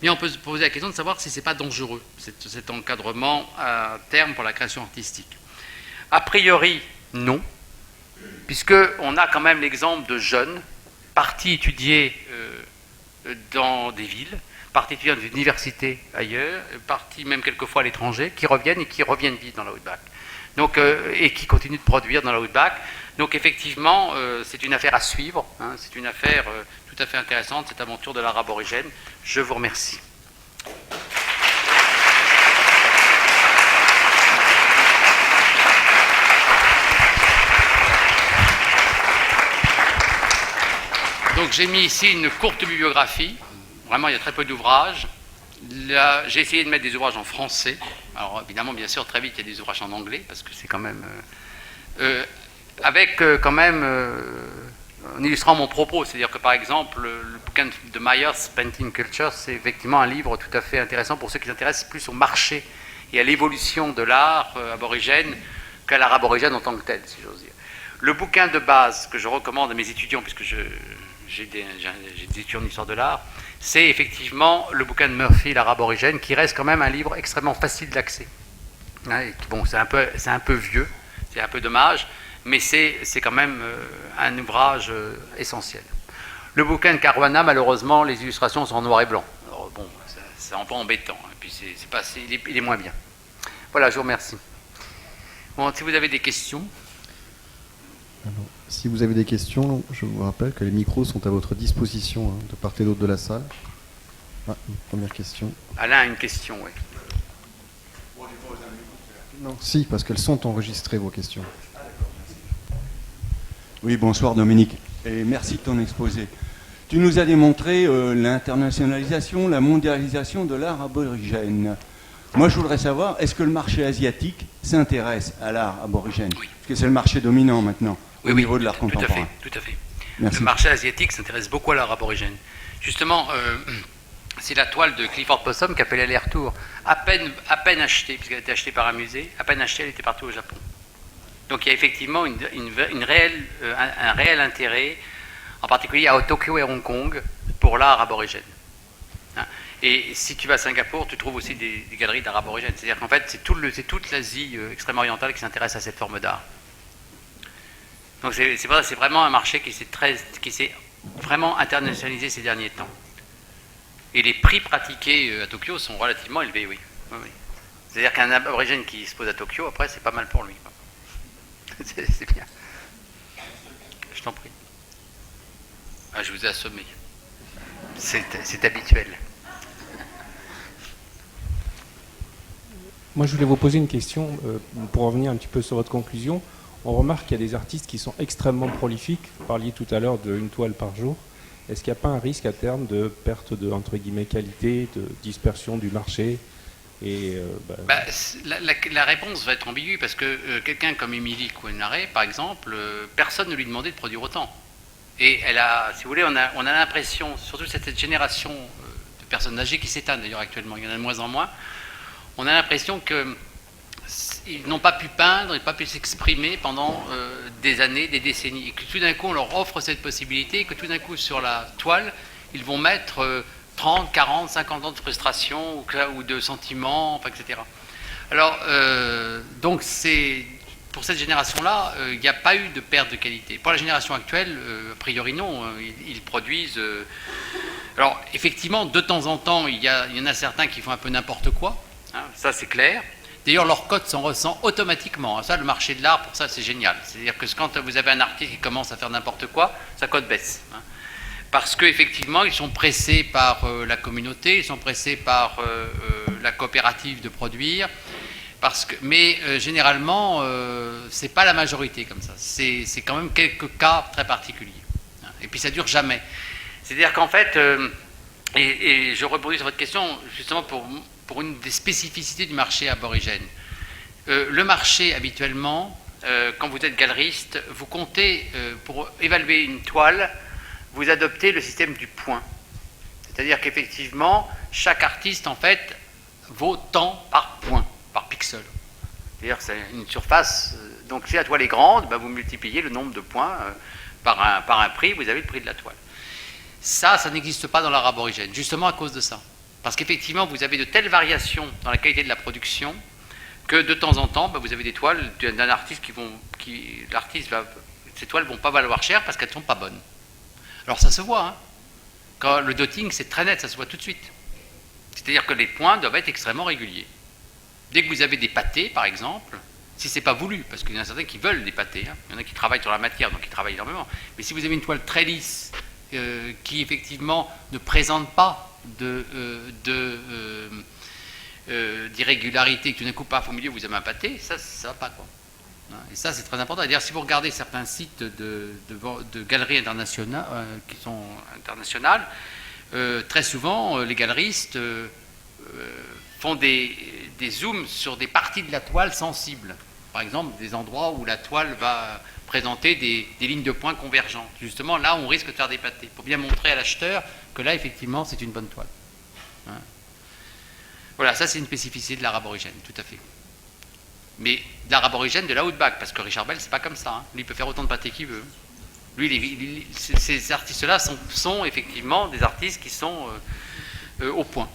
Mais on peut se poser la question de savoir si ce n'est pas dangereux, cet encadrement à terme pour la création artistique. A priori, non, puisqu'on a quand même l'exemple de jeunes partis étudier dans des villes, partis étudier dans des universités ailleurs, partis même quelquefois à l'étranger, qui reviennent vivre dans la Outback. Donc, et qui continue de produire dans l'Outback. Donc effectivement, c'est une affaire à suivre, hein, c'est une affaire tout à fait intéressante, cette aventure de l'art aborigène. Je vous remercie. Donc j'ai mis ici une courte bibliographie, vraiment il y a très peu d'ouvrages. Là, j'ai essayé de mettre des ouvrages en français. Alors évidemment, bien sûr, très vite il y a des ouvrages en anglais, parce que c'est quand même... avec quand même, en illustrant mon propos, c'est-à-dire que par exemple, le bouquin de Myers, Painting Culture, c'est effectivement un livre tout à fait intéressant pour ceux qui s'intéressent plus au marché et à l'évolution de l'art aborigène qu'à l'art aborigène en tant que tel, si j'ose dire. Le bouquin de base que je recommande à mes étudiants, puisque j'ai des étudiants en histoire de l'art, c'est effectivement le bouquin de Murphy, l'art aborigène, qui reste quand même un livre extrêmement facile d'accès. Hein, bon, c'est un peu vieux, c'est un peu dommage, mais c'est quand même un ouvrage essentiel. Le bouquin de Caruana, malheureusement, les illustrations sont en noir et blanc. Alors, bon, c'est un peu embêtant, et puis il est moins bien. Voilà, je vous remercie. Bon, si vous avez des questions. Alors, si vous avez des questions, je vous rappelle que les micros sont à votre disposition, hein, de part et d'autre de la salle. Ah, une première question. Alain a une question, oui. Non, si, parce qu'elles sont enregistrées, vos questions. Oui, bonsoir Dominique, et merci de ton exposé. Tu nous as démontré l'internationalisation, la mondialisation de l'art aborigène. Moi, je voudrais savoir, est-ce que le marché asiatique s'intéresse à l'art aborigène? Oui. Parce que c'est le marché dominant maintenant, Oui, au niveau de l'art tout contemporain. Tout à fait. Merci. Le marché asiatique s'intéresse beaucoup à l'art aborigène. Justement, c'est la toile de Clifford Possum qui appelait aller-retour. À peine achetée, puisqu'elle a été achetée par un musée, à peine achetée, elle était partout au Japon. Donc il y a effectivement un réel intérêt, en particulier à Tokyo et Hong Kong, pour l'art aborigène. Et si tu vas à Singapour, tu trouves aussi des galeries d'art aborigène. C'est-à-dire qu'en fait, c'est toute l'Asie extrême orientale qui s'intéresse à cette forme d'art. Donc c'est vraiment un marché qui s'est vraiment internationalisé ces derniers temps. Et les prix pratiqués à Tokyo sont relativement élevés, oui. Oui. C'est-à-dire qu'un aborigène qui se pose à Tokyo, après, c'est pas mal pour lui. C'est bien. Je t'en prie. Ah, je vous ai assommé. C'est habituel. Moi, je voulais vous poser une question pour revenir un petit peu sur votre conclusion. On remarque qu'il y a des artistes qui sont extrêmement prolifiques. Vous parliez tout à l'heure d'une toile par jour. Est-ce qu'il n'y a pas un risque à terme de perte de, entre guillemets, qualité, de dispersion du marché? Et, la réponse va être ambiguë parce que quelqu'un comme Émilie Couenaré, par exemple, personne ne lui demandait de produire autant. Et elle a, si vous voulez, on a l'impression, surtout cette génération de personnes âgées qui s'éteint d'ailleurs actuellement, il y en a de moins en moins, on a l'impression qu'ils n'ont pas pu peindre, ils n'ont pas pu s'exprimer pendant des années, des décennies. Et que tout d'un coup, on leur offre cette possibilité et que tout d'un coup, sur la toile, ils vont mettre 30, 40, 50 ans de frustration ou de sentiments, enfin, etc. Alors, donc, pour cette génération-là, il n'y a pas eu de perte de qualité. Pour la génération actuelle, a priori non, ils produisent... alors, effectivement, de temps en temps, il y en a certains qui font un peu n'importe quoi, hein, ça c'est clair. D'ailleurs, leur cote s'en ressent automatiquement. Ça, le marché de l'art, pour ça, c'est génial. C'est-à-dire que quand vous avez un artiste qui commence à faire n'importe quoi, sa cote baisse. Hein. Parce qu'effectivement, ils sont pressés par la communauté, ils sont pressés par la coopérative de produire. Mais généralement, ce n'est pas la majorité comme ça. C'est quand même quelques cas très particuliers. Hein. Et puis, ça ne dure jamais. C'est-à-dire qu'en fait, et je rebondis sur votre question, justement pour une des spécificités du marché aborigène. Le marché, habituellement, quand vous êtes galeriste, vous comptez, pour évaluer une toile, vous adoptez le système du point. C'est-à-dire qu'effectivement, chaque artiste, en fait, vaut tant par point, par pixel. C'est-à-dire que c'est une surface... donc si la toile est grande, vous multipliez le nombre de points par un prix, vous avez le prix de la toile. Ça n'existe pas dans l'art aborigène, justement à cause de ça. Parce qu'effectivement, vous avez de telles variations dans la qualité de la production que de temps en temps, vous avez des toiles d'un artiste ces toiles ne vont pas valoir cher parce qu'elles ne sont pas bonnes. Alors ça se voit, hein. Quand le dotting, c'est très net, ça se voit tout de suite. C'est-à-dire que les points doivent être extrêmement réguliers. Dès que vous avez des pâtés, par exemple, Si c'est pas voulu, parce qu'il y en a certains qui veulent l'épater, il y en a qui travaillent sur la matière, donc ils travaillent énormément. Mais si vous avez une toile très lisse, qui effectivement ne présente pas d'irrégularité, que tout d'un coup, paf, au milieu, vous avez un pâté, ça va pas, quoi. Et ça, c'est très important. D'ailleurs, si vous regardez certains sites de galeries internationales, qui sont internationales, très souvent, les galeristes font des zooms sur des parties de la toile sensibles. Par exemple, des endroits où la toile va présenter des lignes de points convergentes. Justement, là, on risque de faire des pâtés, pour bien montrer à l'acheteur que là, effectivement, c'est une bonne toile. Voilà, ça, c'est une spécificité de l'art aborigène, tout à fait. Mais l'art aborigène de la Outback, parce que Richard Bell, c'est pas comme ça. Lui, il peut faire autant de pâtés qu'il veut. Lui, ces artistes-là sont effectivement des artistes qui sont au point.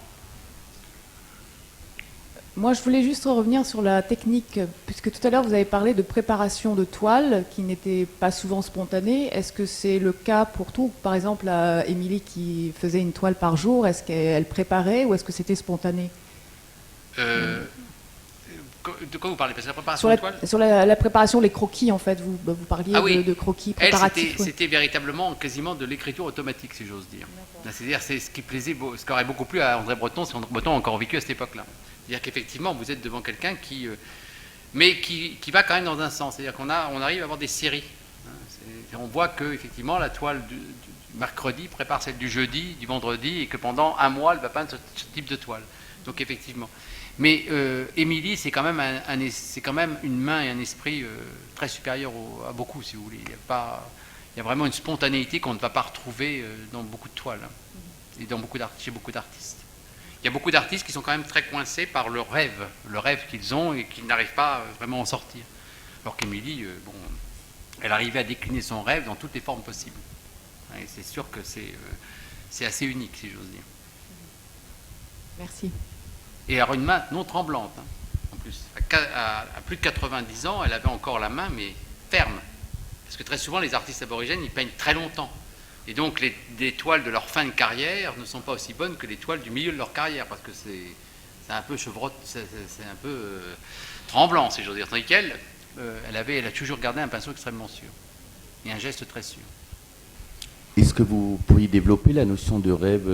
Moi, je voulais juste revenir sur la technique, puisque tout à l'heure, vous avez parlé de préparation de toile qui n'était pas souvent spontanée. Est-ce que c'est le cas pour tout? Par exemple, Émilie qui faisait une toile par jour, est-ce qu'elle préparait ou est-ce que c'était spontané? De quoi vous parlez? Parce que la préparation de toile sur la préparation, les croquis, en fait, vous parliez de croquis préparatifs. C'était véritablement quasiment de l'écriture automatique, si j'ose dire. C'est-à-dire, c'est ce qui aurait beaucoup plu à André Breton, si André Breton a encore vécu à cette époque-là. C'est-à-dire qu'effectivement, vous êtes devant quelqu'un qui va quand même dans un sens. C'est-à-dire qu'on arrive à avoir des séries. On voit que effectivement, la toile du mercredi prépare celle du jeudi, du vendredi, et que pendant un mois, elle va peindre ce type de toile. Donc effectivement. Mais Émilie, c'est quand même une main et un esprit très supérieur à beaucoup, si vous voulez. Il y a vraiment une spontanéité qu'on ne va pas retrouver dans beaucoup de toiles, et chez beaucoup d'artistes. Il y a beaucoup d'artistes qui sont quand même très coincés par le rêve qu'ils ont et qui n'arrivent pas vraiment à en sortir. Alors qu'Émilie, elle arrivait à décliner son rêve dans toutes les formes possibles. Et c'est sûr que c'est assez unique, si j'ose dire. Merci. Et alors une main non tremblante, en plus. À plus de 90 ans, elle avait encore la main, mais ferme. Parce que très souvent, les artistes aborigènes, ils peignent très longtemps. Et donc, les toiles de leur fin de carrière ne sont pas aussi bonnes que les toiles du milieu de leur carrière, parce que c'est un peu c'est un peu tremblant, si j'ose dire. Tandis qu'elle, elle a toujours gardé un pinceau extrêmement sûr. Et un geste très sûr. Est-ce que vous pourriez développer la notion de rêve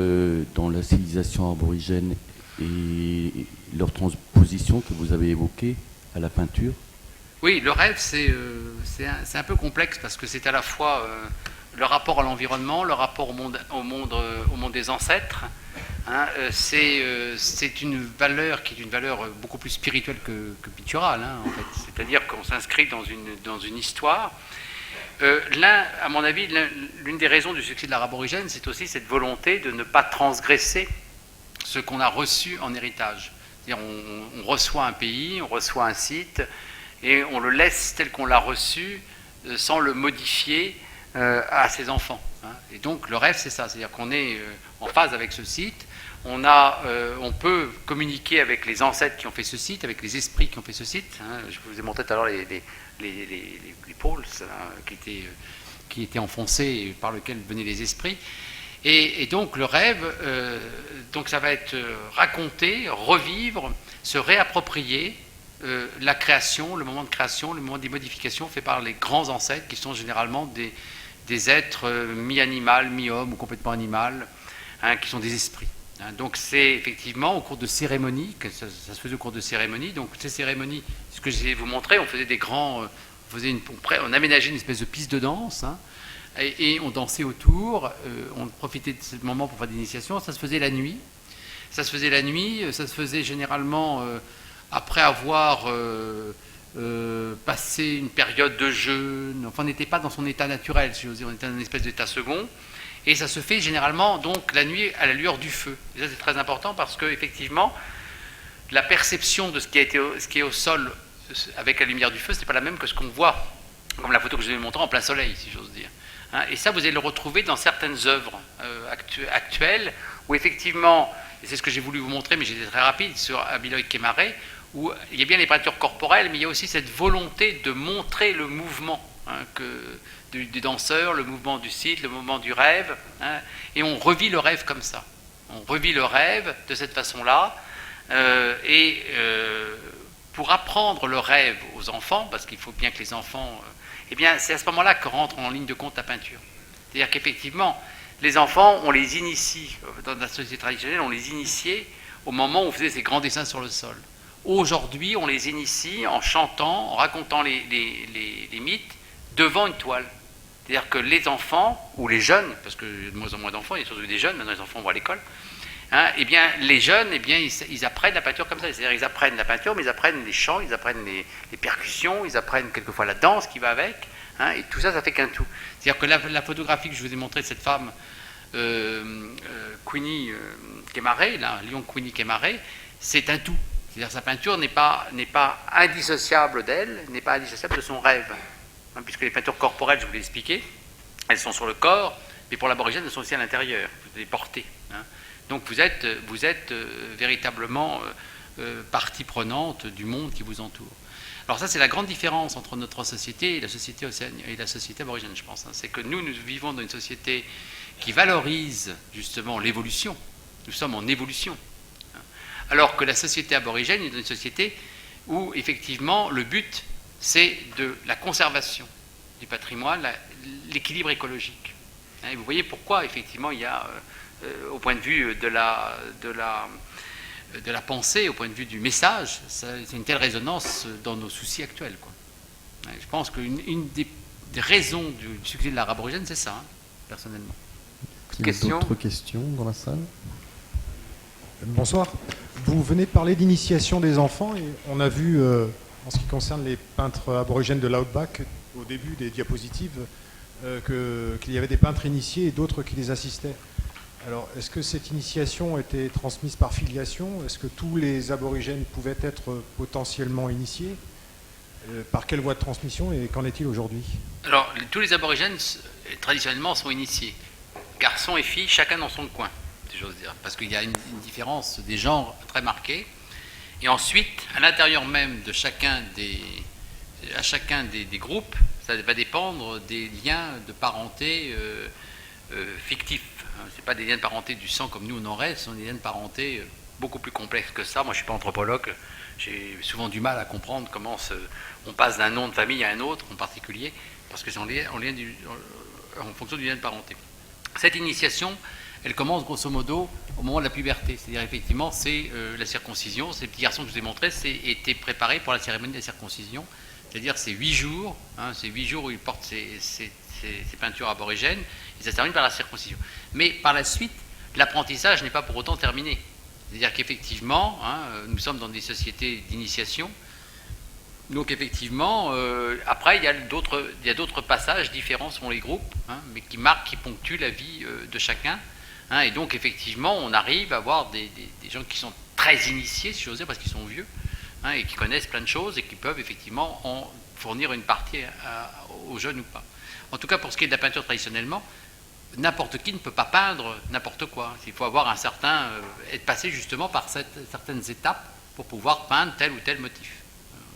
dans la civilisation aborigène et leur transposition que vous avez évoquée à la peinture? Oui, le rêve, c'est un peu complexe parce que c'est à la fois le rapport à l'environnement, le rapport au monde des ancêtres. C'est une valeur qui est une valeur beaucoup plus spirituelle que picturale, en fait. C'est-à-dire qu'on s'inscrit dans une histoire. À mon avis, l'une des raisons du succès de l'art aborigène, c'est aussi cette volonté de ne pas transgresser ce qu'on a reçu en héritage. C'est-à-dire on reçoit un pays, on reçoit un site, et on le laisse tel qu'on l'a reçu, sans le modifier à ses enfants. Et donc le rêve, c'est ça, c'est-à-dire qu'on est en phase avec ce site, on peut communiquer avec les ancêtres qui ont fait ce site, avec les esprits qui ont fait ce site. Je vous ai montré tout à l'heure les pôles qui étaient enfoncés, par lesquels venaient les esprits. Et donc le rêve, donc ça va être raconter, revivre, se réapproprier la création, le moment de création, le moment des modifications fait par les grands ancêtres qui sont généralement des êtres mi-animal, mi-homme ou complètement animal, qui sont des esprits. Donc c'est effectivement au cours de cérémonies, ça se faisait au cours de cérémonies. Donc ces cérémonies, ce que je vais vous montrer, on faisait des grands, on aménageait une espèce de piste de danse. Et on dansait autour, on profitait de ce moment pour faire des initiations. Ça se faisait la nuit. Ça se faisait généralement après avoir passé une période de jeûne. Enfin, on n'était pas dans son état naturel, si j'ose dire. On était dans une espèce d'état second. Et ça se fait généralement donc la nuit à la lueur du feu. Et ça, c'est très important parce que effectivement, la perception de ce qui est au sol avec la lumière du feu, c'est pas la même que ce qu'on voit, comme la photo que je vais vous montrer en plein soleil, si j'ose dire. Et ça, vous allez le retrouver dans certaines œuvres actuelles, où effectivement, et c'est ce que j'ai voulu vous montrer, mais j'étais très rapide, sur Abiloy Kemaré, où il y a bien les peintures corporelles, mais il y a aussi cette volonté de montrer le mouvement du danseur, le mouvement du site, le mouvement du rêve, et on revit le rêve comme ça. On revit le rêve de cette façon-là, pour apprendre le rêve aux enfants, parce qu'il faut bien que les enfants... eh bien, c'est à ce moment-là que rentre en ligne de compte la peinture. C'est-à-dire qu'effectivement, les enfants, on les initie, dans la société traditionnelle, on les initiait au moment où on faisait ces grands dessins sur le sol. Aujourd'hui, on les initie en chantant, en racontant les mythes devant une toile. C'est-à-dire que les enfants, ou les jeunes, parce qu'il y a de moins en moins d'enfants, il y a surtout des jeunes, maintenant les enfants vont à l'école, hein, eh bien, les jeunes, eh bien, ils apprennent la peinture comme ça. C'est-à-dire ils apprennent la peinture, mais ils apprennent les chants, ils apprennent les percussions, ils apprennent quelquefois la danse qui va avec, hein, et tout ça, ça fait qu'un tout. C'est-à-dire que la photographie que je vous ai montrée de cette femme, Queenie Kémaré, Lyon Queenie Kémaré, c'est un tout. C'est-à-dire que sa peinture n'est pas indissociable d'elle, n'est pas indissociable de son rêve. Hein, puisque les peintures corporelles, je vous l'ai expliqué, elles sont sur le corps, mais pour l'aborigène, elles sont aussi à l'intérieur, vous les portez. Hein. Donc vous êtes véritablement partie prenante du monde qui vous entoure. Alors ça, c'est la grande différence entre notre société et la société océanienne et la société aborigène, je pense. Hein. C'est que nous vivons dans une société qui valorise justement l'évolution. Nous sommes en évolution. Hein. Alors que la société aborigène est une société où, effectivement, le but, c'est de la conservation du patrimoine, l'équilibre écologique. Hein. Et vous voyez pourquoi, effectivement, il y a... au point de vue de la pensée, au point de vue du message, c'est une telle résonance dans nos soucis actuels, quoi. Je pense qu'une des raisons du succès de l'art aborigène, c'est ça, hein, personnellement. Il y a d'autres questions dans la salle? Bonsoir. Vous venez de parler d'initiation des enfants et on a vu, en ce qui concerne les peintres aborigènes de l'Outback, au début des diapositives, qu'il y avait des peintres initiés et d'autres qui les assistaient. Alors, est-ce que cette initiation était transmise par filiation? Est-ce que tous les aborigènes pouvaient être potentiellement initiés? Par quelle voie de transmission et qu'en est-il aujourd'hui? Alors, tous les aborigènes, traditionnellement, sont initiés. Garçons et filles, chacun dans son coin, si j'ose dire. Parce qu'il y a une différence des genres très marquée. Et ensuite, à l'intérieur même de chacun des groupes, ça va dépendre des liens de parenté fictifs. Ce n'est pas des liens de parenté du sang comme nous on en rêve, ce sont des liens de parenté beaucoup plus complexes que ça. Moi je ne suis pas anthropologue, j'ai souvent du mal à comprendre comment on passe d'un nom de famille à un autre en particulier, parce que c'est en fonction du lien de parenté. Cette initiation, elle commence grosso modo au moment de la puberté, c'est-à-dire effectivement c'est la circoncision. Ces petits garçons que je vous ai montrés étaient préparés pour la cérémonie de la circoncision, c'est-à-dire ces 8 jours, hein, ces 8 jours où ils portent ces peintures aborigènes, et ça se termine par la circoncision. Mais par la suite, l'apprentissage n'est pas pour autant terminé. C'est-à-dire qu'effectivement, hein, nous sommes dans des sociétés d'initiation, donc effectivement, après il y a d'autres passages différents selon les groupes, hein, mais qui marquent, qui ponctuent la vie de chacun. Hein, et donc effectivement, on arrive à avoir des gens qui sont très initiés, si j'ose dire, parce qu'ils sont vieux, hein, et qui connaissent plein de choses et qui peuvent effectivement en fournir une partie aux jeunes ou pas. En tout cas, pour ce qui est de la peinture traditionnellement, n'importe qui ne peut pas peindre n'importe quoi. Il faut avoir être passé justement par certaines étapes pour pouvoir peindre tel ou tel motif.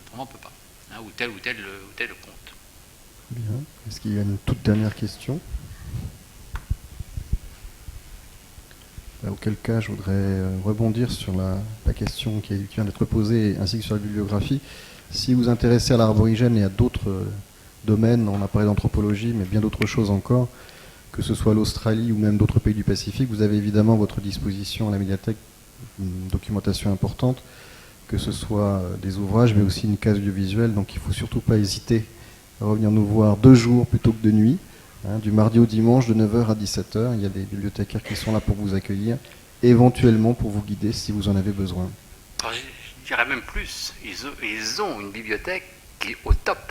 Autrement, on ne peut pas. Hein, ou tel conte. Bien. Est-ce qu'il y a une toute dernière question? Auquel cas, je voudrais rebondir sur la question qui vient d'être posée, ainsi que sur la bibliographie. Si vous vous intéressez à l'art aborigène et à d'autres domaines, on a parlé d'anthropologie, mais bien d'autres choses encore, que ce soit l'Australie ou même d'autres pays du Pacifique, vous avez évidemment à votre disposition à la médiathèque une documentation importante, que ce soit des ouvrages, mais aussi une case audiovisuelle, donc il ne faut surtout pas hésiter à revenir nous voir 2 jours plutôt que de nuit, hein, du mardi au dimanche de 9h à 17h. Il y a des bibliothécaires qui sont là pour vous accueillir, éventuellement pour vous guider si vous en avez besoin. Alors, je dirais même plus, ils ont une bibliothèque qui est au top.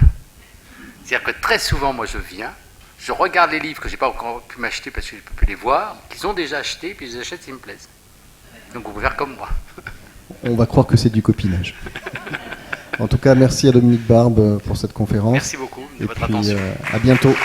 C'est-à-dire que très souvent, moi je viens, je regarde les livres que je n'ai pas encore pu m'acheter parce que je ne peux plus les voir, qu'ils ont déjà achetés, puis je les achète s'ils me plaisent. Donc vous pouvez faire comme moi. On va croire que c'est du copinage. En tout cas, merci à Dominique Barbe pour cette conférence. Merci beaucoup de votre attention. attention. À bientôt.